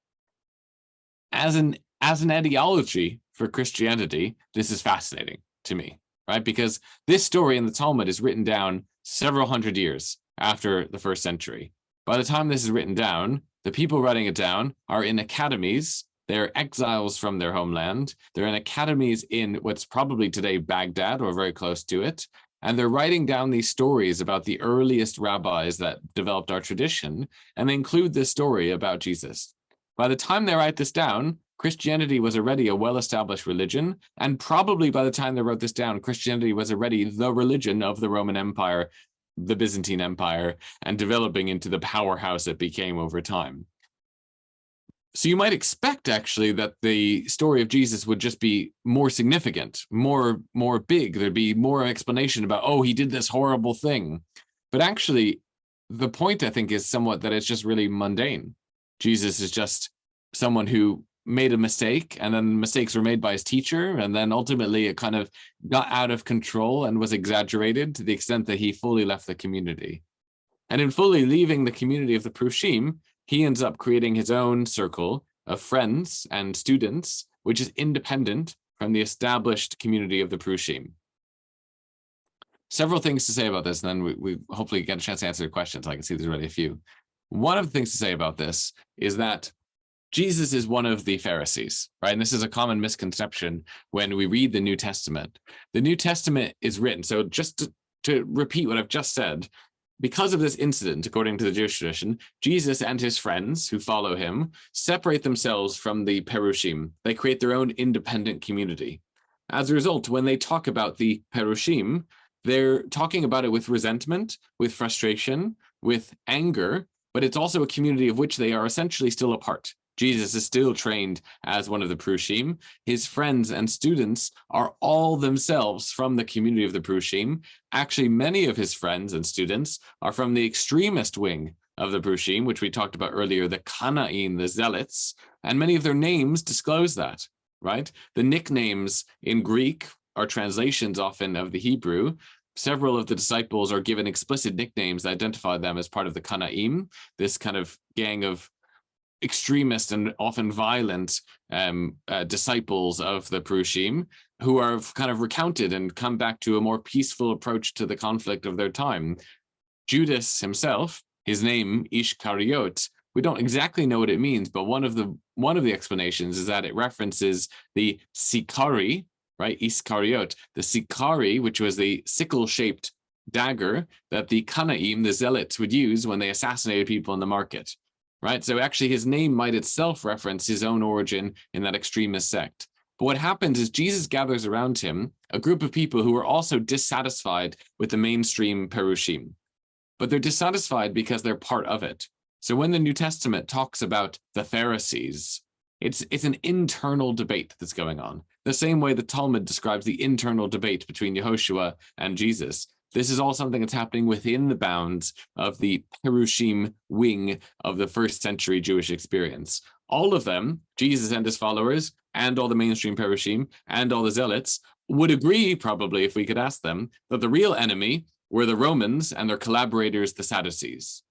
S3: As an ideology for Christianity, this is fascinating to me. Right? Because this story in the Talmud is written down several hundred years after the first century. By the time this is written down, the people writing it down are in academies. They're exiles from their homeland. They're in academies in what's probably today Baghdad or very close to it. And they're writing down these stories about the earliest rabbis that developed our tradition. And they include this story about Jesus. By the time they write this down, Christianity was already a well-established religion, and probably by the time they wrote this down, Christianity was already the religion of the Roman Empire, the Byzantine Empire, and developing into the powerhouse it became over time. So you might expect, actually, that the story of Jesus would just be more significant, more big. There'd be more explanation about, oh, he did this horrible thing. But actually, the point, I think, is somewhat that it's just really mundane. Jesus is just someone who made a mistake, and then mistakes were made by his teacher, and then ultimately it kind of got out of control and was exaggerated to the extent that he fully left the community. And in fully leaving the community of the Prushim, he ends up creating his own circle of friends and students, which is independent from the established community of the Prushim. Several things to say about this, and then we hopefully get a chance to answer the questions. I can see there's already a few. One of the things to say about this is that Jesus is one of the Pharisees, right? And this is a common misconception when we read the New Testament. The New Testament is written, so just to repeat what I've just said, because of this incident, according to the Jewish tradition, Jesus and his friends who follow him separate themselves from the Perushim. They create their own independent community. As a result, when they talk about the Perushim, they're talking about it with resentment, with frustration, with anger, but it's also a community of which they are essentially still a part. Jesus is still trained as one of the Prushim. His friends and students are all themselves from the community of the Prushim. Actually, many of his friends and students are from the extremist wing of the Prushim, which we talked about earlier, the Kanaim, the Zealots, and many of their names disclose that, right? The nicknames in Greek are translations often of the Hebrew. Several of the disciples are given explicit nicknames that identify them as part of the Kanaim, this kind of gang of extremist and often violent disciples of the Perushim, who are kind of recounted and come back to a more peaceful approach to the conflict of their time. Judas himself, his name Ishkariot, we don't exactly know what it means, but one of the explanations is that it references the Sikari, right? Iskariot, the Sikari, which was the sickle-shaped dagger that the Kanaim, the zealots, would use when they assassinated people in the market, right? So actually his name might itself reference his own origin in that extremist sect. But what happens is Jesus gathers around him a group of people who are also dissatisfied with the mainstream Perushim, but they're dissatisfied because they're part of it. So when the New Testament talks about the Pharisees, it's an internal debate that's going on. The same way the Talmud describes the internal debate between Yehoshua and Jesus. This is all something that's happening within the bounds of the Perushim wing of the first century Jewish experience. All of them, Jesus and his followers, and all the mainstream Perushim, and all the zealots, would agree, probably, if we could ask them, that the real enemy were the Romans and their collaborators, the Sadducees.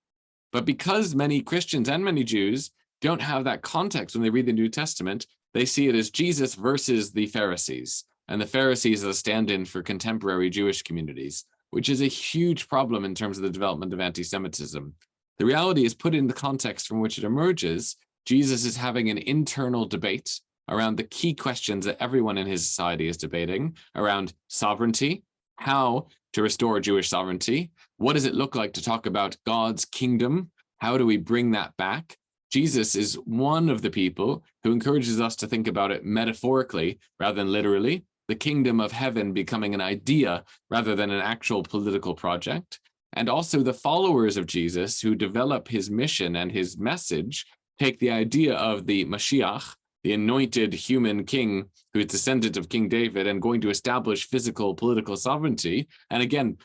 S3: But because many Christians and many Jews don't have that context when they read the New Testament, they see it as Jesus versus the Pharisees, and the Pharisees as a stand-in for contemporary Jewish communities, which is a huge problem in terms of the development of anti-Semitism. The reality is, put in the context from which it emerges, Jesus is having an internal debate around the key questions that everyone in his society is debating around sovereignty, how to restore Jewish sovereignty, what does it look like to talk about God's kingdom, how do we bring that back? Jesus is one of the people who encourages us to think about it metaphorically rather than literally, the kingdom of heaven becoming an idea rather than an actual political project. And also the followers of Jesus who develop his mission and his message take the idea of the Mashiach, the anointed human king who is descendant of King David and going to establish physical political sovereignty, and again,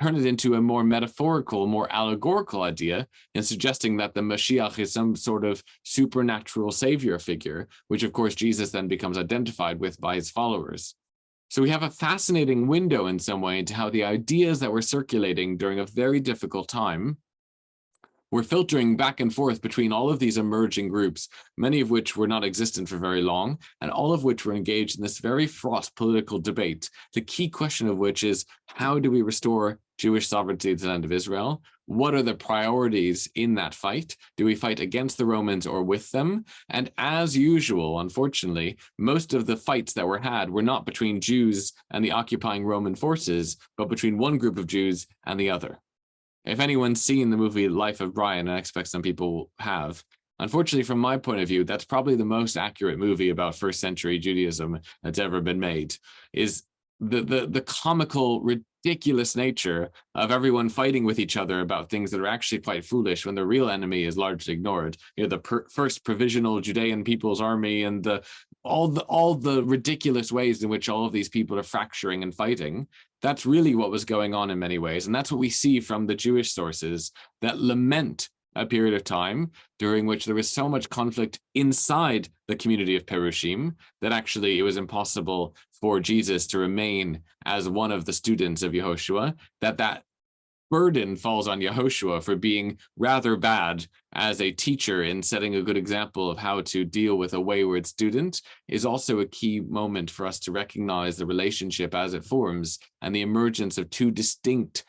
S3: turn it into a more metaphorical, more allegorical idea in suggesting that the Mashiach is some sort of supernatural savior figure, which of course Jesus then becomes identified with by his followers. So we have a fascinating window in some way into how the ideas that were circulating during a very difficult time were filtering back and forth between all of these emerging groups, many of which were not existent for very long, and all of which were engaged in this very fraught political debate, the key question of which is, how do we restore Jewish sovereignty to the land of Israel? What are the priorities in that fight? Do we fight against the Romans or with them? And as usual, unfortunately, most of the fights that were had were not between Jews and the occupying Roman forces, but between one group of Jews and the other. If anyone's seen the movie Life of Brian, and I expect some people have, unfortunately, from my point of view, that's probably the most accurate movie about first century Judaism that's ever been made, is the comical, ridiculous nature of everyone fighting with each other about things that are actually quite foolish when the real enemy is largely ignored. You know, the first provisional Judean People's Army and all the ridiculous ways in which all of these people are fracturing and fighting. That's really what was going on in many ways. And that's what we see from the Jewish sources that lament a period of time during which there was so much conflict inside the community of Perushim that actually it was impossible for Jesus to remain as one of the students of Yehoshua, that burden falls on Yehoshua for being rather bad as a teacher in setting a good example of how to deal with a wayward student is also a key moment for us to recognize the relationship as it forms and the emergence of two distinct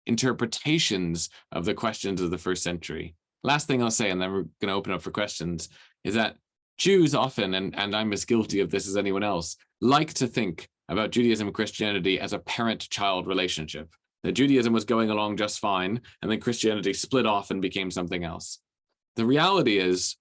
S3: interpretations of the questions of the first century. Last thing I'll say, and then we're going to open up for questions, is that Jews often, and I'm as guilty of this as anyone else, like to think about Judaism and Christianity as a parent-child relationship. That Judaism was going along just fine, and then Christianity split off and became something else. The reality is,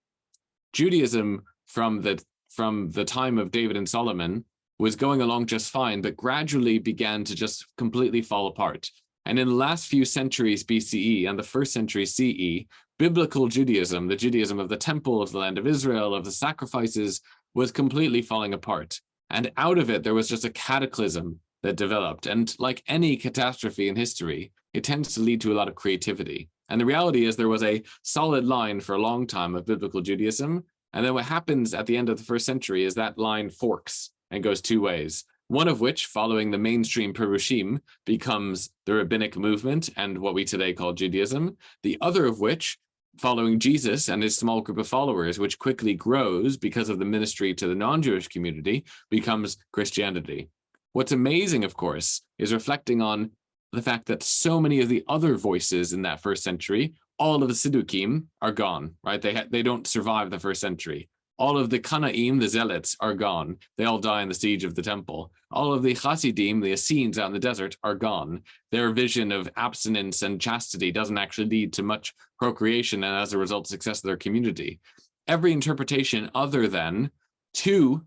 S3: Judaism from the time of David and Solomon was going along just fine, but gradually began to just completely fall apart. And in the last few centuries BCE and the first century CE, biblical Judaism, the Judaism of the temple, of the land of Israel, of the sacrifices, was completely falling apart. And out of it, there was just a cataclysm that developed. And like any catastrophe in history, it tends to lead to a lot of creativity. And the reality is there was a solid line for a long time of biblical Judaism. And then what happens at the end of the first century is that line forks and goes two ways. one of which, following the mainstream Perushim, becomes the rabbinic movement and what we today call Judaism, the other of which, following Jesus and his small group of followers, which quickly grows because of the ministry to the non-Jewish community, becomes Christianity. What's amazing, of course, is reflecting on the fact that so many of the other voices in that first century, all of the Siddukim, are gone, right? They don't survive the first century. All of the Kanaim, the Zealots, are gone. They all die in the siege of the temple. All of the Hasidim, the Essenes out in the desert, are gone. Their vision of abstinence and chastity doesn't actually lead to much procreation and, as a result, success of their community. Every interpretation other than two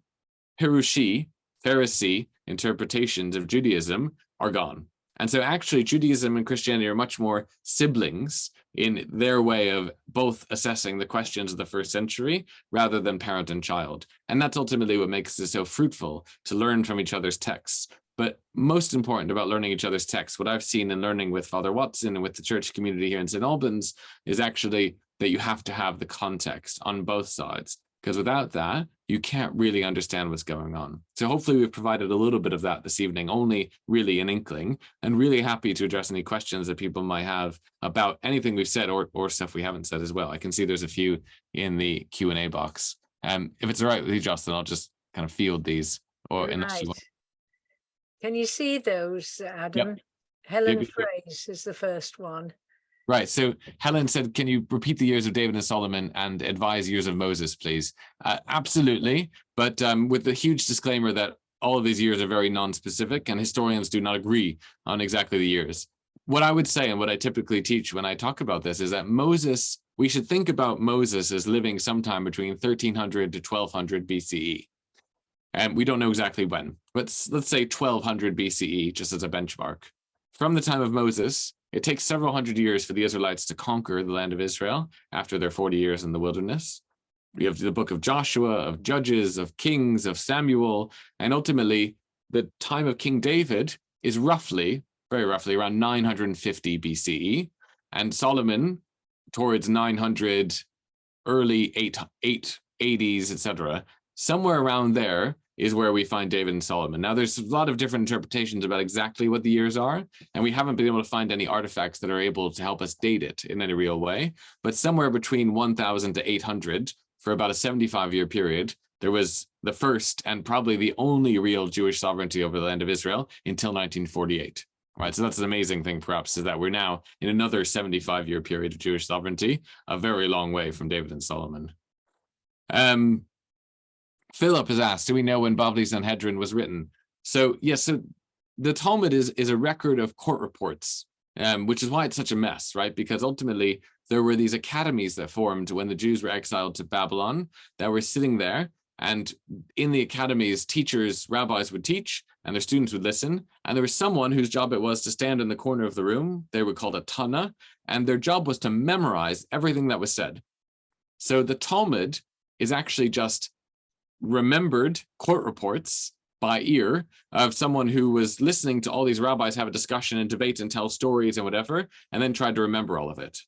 S3: Perushi, Pharisee interpretations of Judaism are gone. And so actually Judaism and Christianity are much more siblings in their way of both assessing the questions of the first century rather than parent and child. And that's ultimately what makes it so fruitful to learn from each other's texts. But most important about learning each other's texts, what I've seen in learning with Father Watson and with the church community here in St. Albans, is actually that you have to have the context on both sides, because without that, you can't really understand what's going on. So hopefully we've provided a little bit of that this evening, only really an inkling, and really happy to address any questions that people might have about anything we've said or stuff we haven't said as well. I can see there's a few in the Q&A box. If it's all right with you, Justin, I'll just kind of field these. Or unless you want.
S2: Can you see those, Adam?
S3: Yep.
S2: Helen Phrase is the first one.
S3: Right. So Helen said, can you repeat the years of David and Solomon and advise years of Moses, please? Absolutely. But with the huge disclaimer that all of these years are very non-specific and historians do not agree on exactly the years. What I would say and what I typically teach when I talk about this is that Moses, we should think about Moses as living sometime between 1300 to 1200 BCE. And we don't know exactly when, but let's say 1200 BCE, just as a benchmark. From the time of Moses, it takes several hundred years for the Israelites to conquer the land of Israel after their 40 years in the wilderness. We have the book of Joshua, of Judges, of Kings, of Samuel, and ultimately the time of King David is roughly, very roughly, around 950 BCE, and Solomon towards 900, early 880s, etc. Somewhere around there is where we find David and Solomon. Now, there's a lot of different interpretations about exactly what the years are, and we haven't been able to find any artifacts that are able to help us date it in any real way. But somewhere between 1000 to 800, for about a 75-year period, there was the first and probably the only real Jewish sovereignty over the land of Israel until 1948. Right, so that's an amazing thing, perhaps, is that we're now in another 75-year period of Jewish sovereignty, a very long way from David and Solomon. Philip has asked, do we know when Bavli Sanhedrin was written? So yes, so the Talmud is a record of court reports, which is why it's such a mess, right? Because ultimately there were these academies that formed when the Jews were exiled to Babylon that were sitting there, and in the academies, teachers, rabbis would teach, and their students would listen, and there was someone whose job it was to stand in the corner of the room. They were called a Tana, and their job was to memorize everything that was said. So the Talmud is actually just remembered court reports by ear of someone who was listening to all these rabbis have a discussion and debate and tell stories and whatever, and then tried to remember all of it.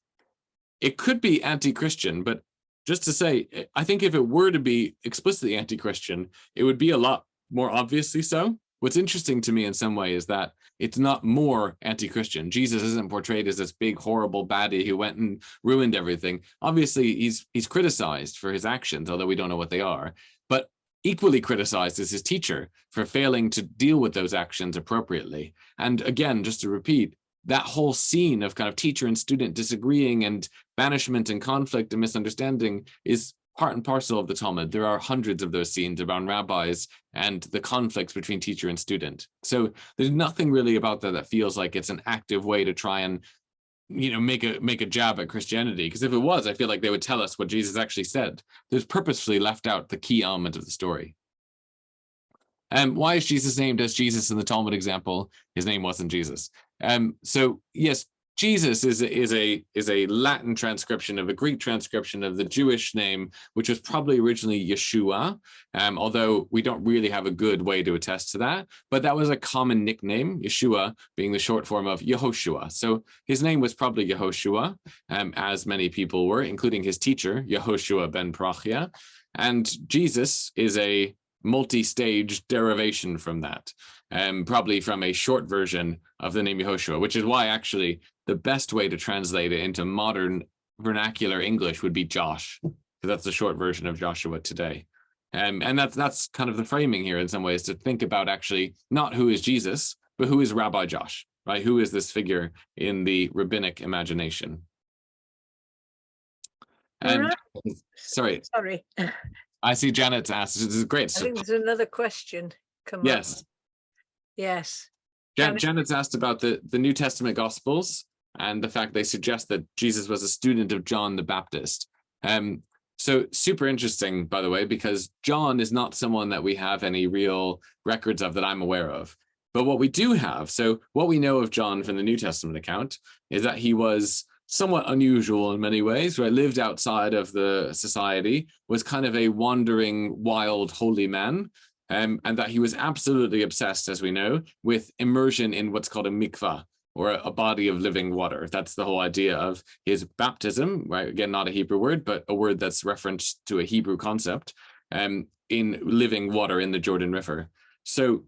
S3: It could be anti-Christian, but just to say, I think if it were to be explicitly anti-Christian, it would be a lot more obviously so. What's interesting to me in some way is that it's not more anti-Christian. Jesus isn't portrayed as this big, horrible baddie who went and ruined everything. Obviously, he's criticized for his actions, although we don't know what they are. But equally criticized is his teacher for failing to deal with those actions appropriately. And again, just to repeat, that whole scene of kind of teacher and student disagreeing and banishment and conflict and misunderstanding is part and parcel of the Talmud. There are hundreds of those scenes around rabbis and the conflicts between teacher and student. So there's nothing really about that feels like it's an active way to try and, you know, make a jab at Christianity. Because if it was, I feel like they would tell us what Jesus actually said. There's purposefully left out the key element of the story. Why is Jesus named as Jesus in the Talmud example? His name wasn't Jesus. So yes, Jesus is a Latin transcription of a Greek transcription of the Jewish name, which was probably originally Yeshua, although we don't really have a good way to attest to that. But that was a common nickname, Yeshua being the short form of Yehoshua. So his name was probably Yehoshua, as many people were, including his teacher, Yehoshua ben Parachia. And Jesus is a multi-stage derivation from that, probably from a short version of the name Yehoshua, which is why actually the best way to translate it into modern vernacular English would be Josh, because that's the short version of Joshua today. And that's kind of the framing here in some ways, to think about actually not who is Jesus, but who is Rabbi Josh, right? Who is this figure in the rabbinic imagination? And sorry, I see Janet's asked. This is great.
S2: I think there's another question come
S3: yes.
S2: up. Yes.
S3: Janet's asked about the New Testament Gospels and the fact they suggest that Jesus was a student of John the Baptist. So super interesting, by the way, because John is not someone that we have any real records of that I'm aware of. But what we do have, so what we know of John from the New Testament account is that he was somewhat unusual in many ways, right? Lived outside of the society, was kind of a wandering, wild, holy man, and that he was absolutely obsessed, as we know, with immersion in what's called a mikvah, or a body of living water. That's the whole idea of his baptism, right? Again, not a Hebrew word, but a word that's referenced to a Hebrew concept, in living water in the Jordan River. So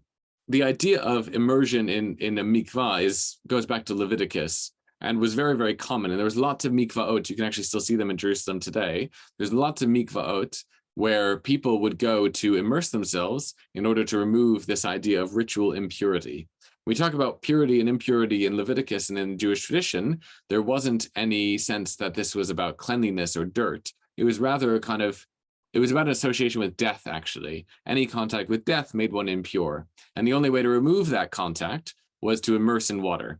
S3: the idea of immersion in a mikvah goes back to Leviticus and was very, very common. And there was lots of mikvaot. You can actually still see them in Jerusalem today. There's lots of mikvaot where people would go to immerse themselves in order to remove this idea of ritual impurity. We talk about purity and impurity in Leviticus and in Jewish tradition. There wasn't any sense that this was about cleanliness or dirt. It was rather it was about association with death, actually. Any contact with death made one impure. And the only way to remove that contact was to immerse in water.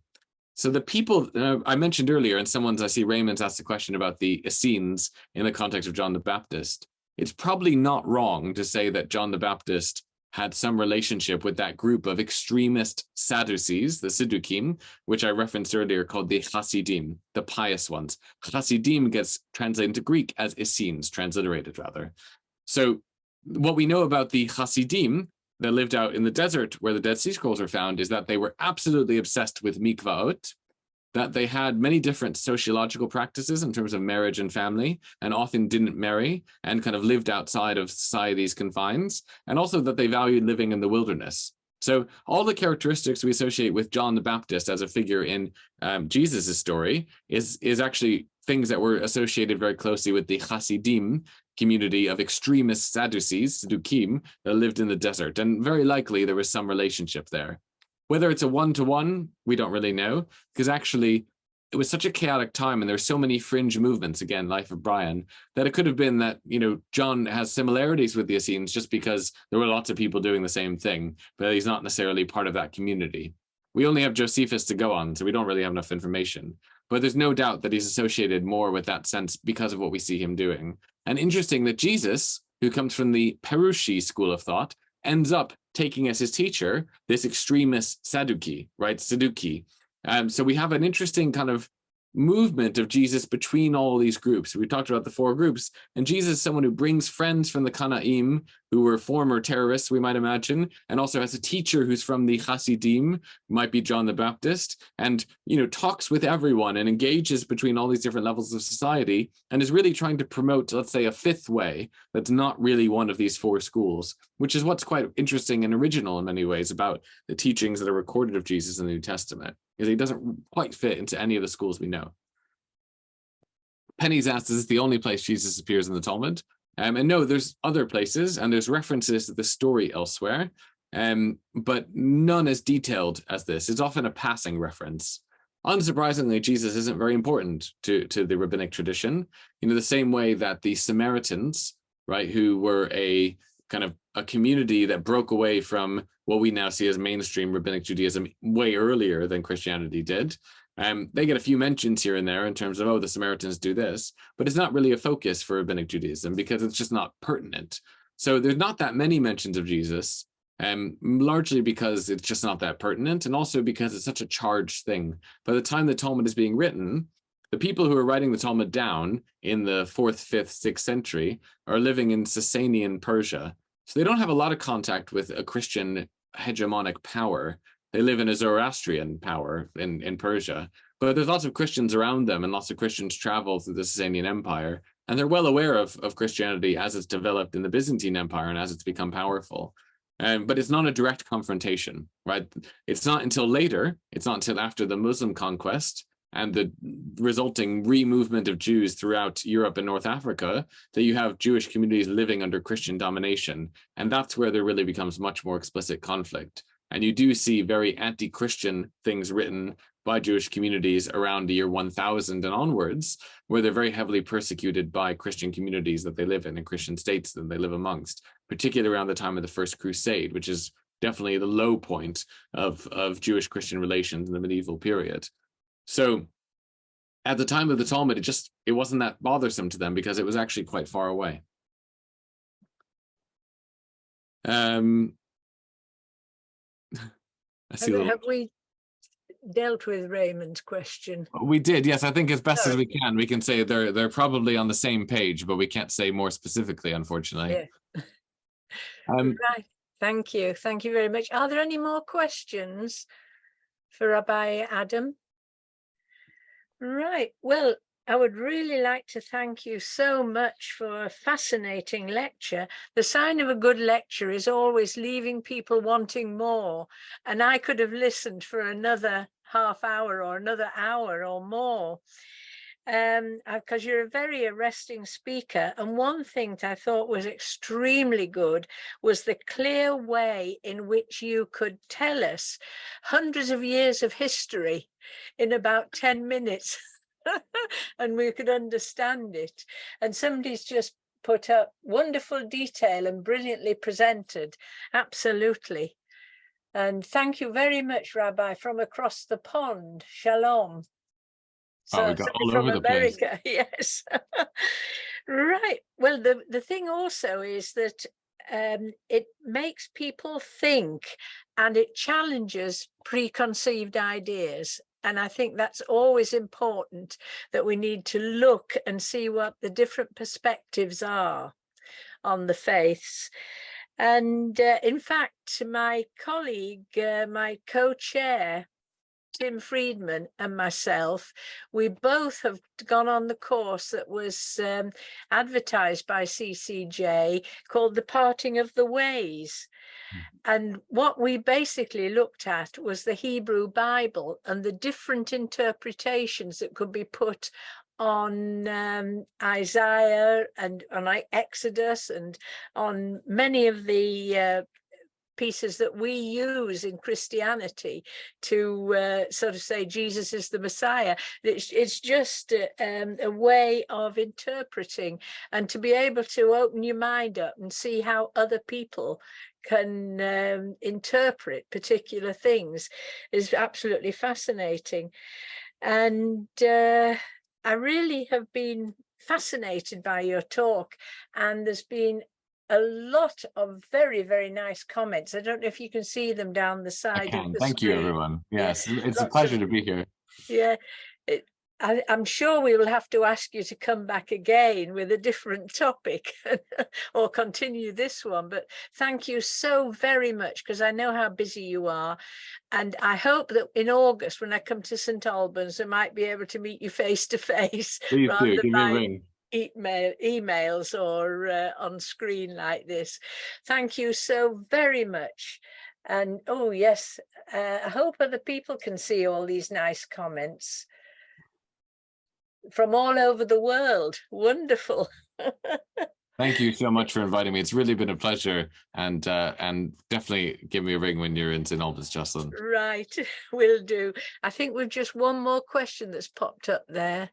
S3: So the people I mentioned earlier, and I see Raymond's asked a question about the Essenes in the context of John the Baptist. It's probably not wrong to say that John the Baptist had some relationship with that group of extremist Sadducees, the Siddukim, which I referenced earlier, called the Hasidim, the pious ones. Hasidim gets translated into Greek as Essenes, transliterated rather. So what we know about the Hasidim that lived out in the desert where the Dead Sea Scrolls are found is that they were absolutely obsessed with mikvaot, that they had many different sociological practices in terms of marriage and family, and often didn't marry and kind of lived outside of society's confines, and also that they valued living in the wilderness. So all the characteristics we associate with John the Baptist as a figure in Jesus' story is actually things that were associated very closely with the Hasidim community of extremist Sadducees, Siddukim, that lived in the desert. And very likely there was some relationship there. Whether it's a one-to-one, we don't really know, because actually it was such a chaotic time and there's so many fringe movements, again, Life of Brian, that it could have been that, John has similarities with the Essenes just because there were lots of people doing the same thing, but he's not necessarily part of that community. We only have Josephus to go on, so we don't really have enough information. But there's no doubt that he's associated more with that sense because of what we see him doing. And interesting that Jesus, who comes from the Perushi school of thought, ends up taking as his teacher this extremist Sadducee, right? Sadducee. So we have an interesting kind of movement of Jesus between all these groups. We talked about the four groups, and Jesus is someone who brings friends from the Kanaim, who were former terrorists, we might imagine, and also has a teacher who's from the Hasidim, might be John the Baptist, and talks with everyone and engages between all these different levels of society, and is really trying to promote, let's say, a fifth way that's not really one of these four schools, which is what's quite interesting and original in many ways about the teachings that are recorded of Jesus in the New Testament, is he doesn't quite fit into any of the schools we know. Penny's asked, is this the only place Jesus appears in the Talmud? And no, there's other places, and there's references to the story elsewhere, but none as detailed as this. It's often a passing reference. Unsurprisingly, Jesus isn't very important to the rabbinic tradition, the same way that the Samaritans, right, who were a kind of a community that broke away from what we now see as mainstream rabbinic Judaism way earlier than Christianity did. They get a few mentions here and there in terms of, the Samaritans do this, but it's not really a focus for rabbinic Judaism because it's just not pertinent. So there's not that many mentions of Jesus, largely because it's just not that pertinent, and also because it's such a charged thing. By the time the Talmud is being written, the people who are writing the Talmud down in the 4th, 5th, 6th century are living in Sasanian Persia. So they don't have a lot of contact with a Christian hegemonic power. They live in a Zoroastrian power in Persia, but there's lots of Christians around them, and lots of Christians travel through the Sasanian Empire. And they're well aware of Christianity as it's developed in the Byzantine Empire and as it's become powerful. But it's not a direct confrontation, right? It's not until later, it's not until after the Muslim conquest and the resulting re-movement of Jews throughout Europe and North Africa that you have Jewish communities living under Christian domination. And that's where there really becomes much more explicit conflict. And you do see very anti-Christian things written by Jewish communities around the year 1000 and onwards, where they're very heavily persecuted by Christian communities that they live in and Christian states that they live amongst, particularly around the time of the First Crusade, which is definitely the low point of Jewish-Christian relations in the medieval period. So at the time of the Talmud, it wasn't that bothersome to them because it was actually quite far away. I see
S2: have we dealt with Raymond's question?
S3: We did, yes. I think as best as we can say they're probably on the same page, but we can't say more specifically, unfortunately.
S2: Yeah. Right. Thank you very much. Are there any more questions for Rabbi Adam? Right. Well, I would really like to thank you so much for a fascinating lecture. The sign of a good lecture is always leaving people wanting more. And I could have listened for another half hour or another hour or more. Because you're a very arresting speaker. And one thing that I thought was extremely good was the clear way in which you could tell us hundreds of years of history in about 10 minutes. And we could understand it. And somebody's just put up wonderful detail and brilliantly presented. Absolutely. And thank you very much, Rabbi, from across the pond. Shalom. So,
S3: we got all
S2: from
S3: over
S2: America, yes. Right. Well, the thing also is that it makes people think and it challenges preconceived ideas. And I think that's always important, that we need to look and see what the different perspectives are on the faiths. And in fact, my colleague, my co-chair, Tim Friedman, and myself, we both have gone on the course that was advertised by CCJ called The Parting of the Ways. And what we basically looked at was the Hebrew Bible and the different interpretations that could be put on Isaiah and on Exodus and on many of the pieces that we use in Christianity to sort of say Jesus is the Messiah. It's just a way of interpreting, and to be able to open your mind up and see how other people can interpret particular things is absolutely fascinating. And I really have been fascinated by your talk, and there's been a lot of very, very nice comments. I don't know if you can see them down the side of the
S3: Thank
S2: screen.
S3: you, everyone. Yes,
S2: yeah,
S3: it's a pleasure to be here.
S2: Yeah, I'm sure we will have to ask you to come back again with a different topic or continue this one. But thank you so very much, because I know how busy you are. And I hope that in August, when I come to St. Albans, I might be able to meet you face to face.
S3: Please
S2: rather
S3: do,
S2: than
S3: give me a ring.
S2: Emails or on screen like this. Thank you so very much. And oh yes, I hope other people can see all these nice comments from all over the world. Wonderful.
S3: Thank you so much for inviting me. It's really been a pleasure, and definitely give me a ring when you're in St. Albans, Jocelyn.
S2: Right, will do. I think we've just one more question that's popped up there.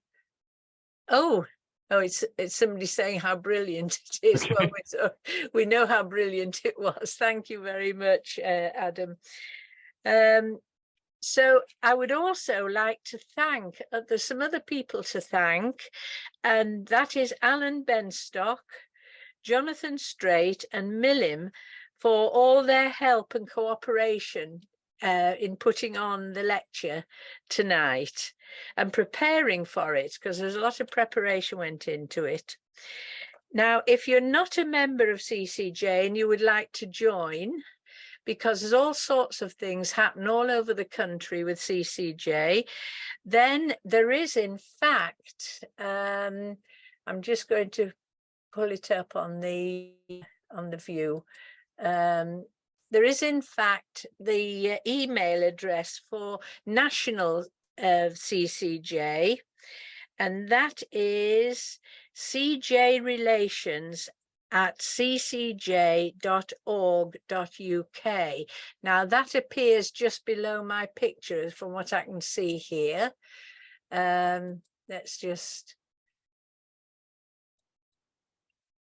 S2: Oh, it's somebody saying how brilliant it is. Okay. Well, we know how brilliant it was. Thank you very much, Adam. So I would also like to thank, there's some other people to thank, and that is Alan Benstock, Jonathan Strait and Milim for all their help and cooperation in putting on the lecture tonight and preparing for it, because there's a lot of preparation went into it. Now, if you're not a member of CCJ and you would like to join, because there's all sorts of things happen all over the country with CCJ, then there is, in fact, I'm just going to pull it up on the view. There is in fact the email address for national CCJ, and that is cjrelations@ccj.org.uk. Now that appears just below my picture from what I can see here. Let's just,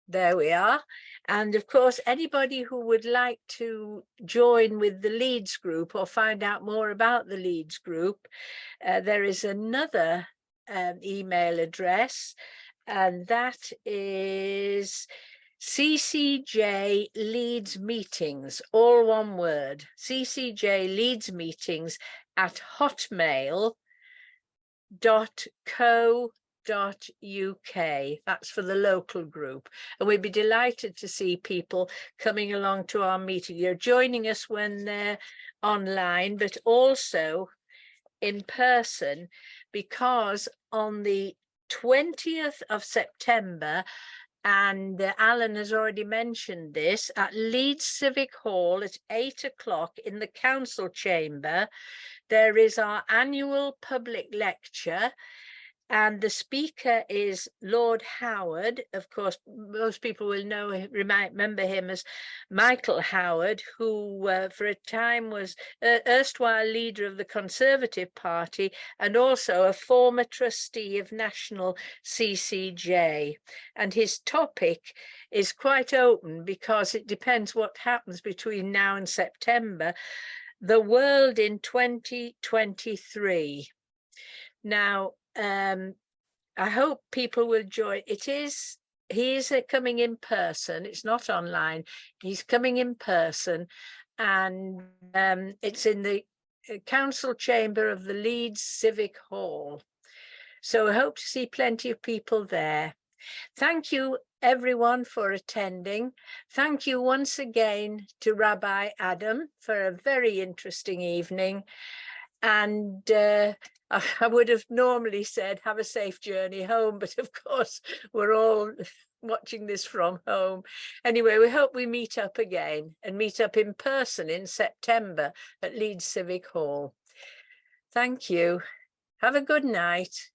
S2: there we are. And of course, anybody who would like to join with the Leeds group or find out more about the Leeds group, there is another email address, and that is CCJ Leeds Meetings, all one word, CCJ Leeds Meetings @hotmail.co.uk. That's for the local group, and we'd be delighted to see people coming along to our meeting. You're joining us when they're online, but also in person, because on the 20th of September, and Alan has already mentioned this, at Leeds Civic Hall at 8 o'clock in the council chamber, there is our annual public lecture, and the speaker is Lord Howard. Of course, most people will remember him as Michael Howard, who for a time was erstwhile leader of the Conservative Party and also a former trustee of National CCJ. And his topic is quite open because it depends what happens between now and September. The world in 2023. Now, I hope people will join. He is coming in person. It's not online. He's coming in person, and it's in the council chamber of the Leeds Civic Hall. So I hope to see plenty of people there. Thank you, everyone, for attending. Thank you once again to Rabbi Adam for a very interesting evening. And I would have normally said, have a safe journey home, but of course, we're all watching this from home. Anyway, we hope we meet up again and meet up in person in September at Leeds Civic Hall. Thank you. Have a good night.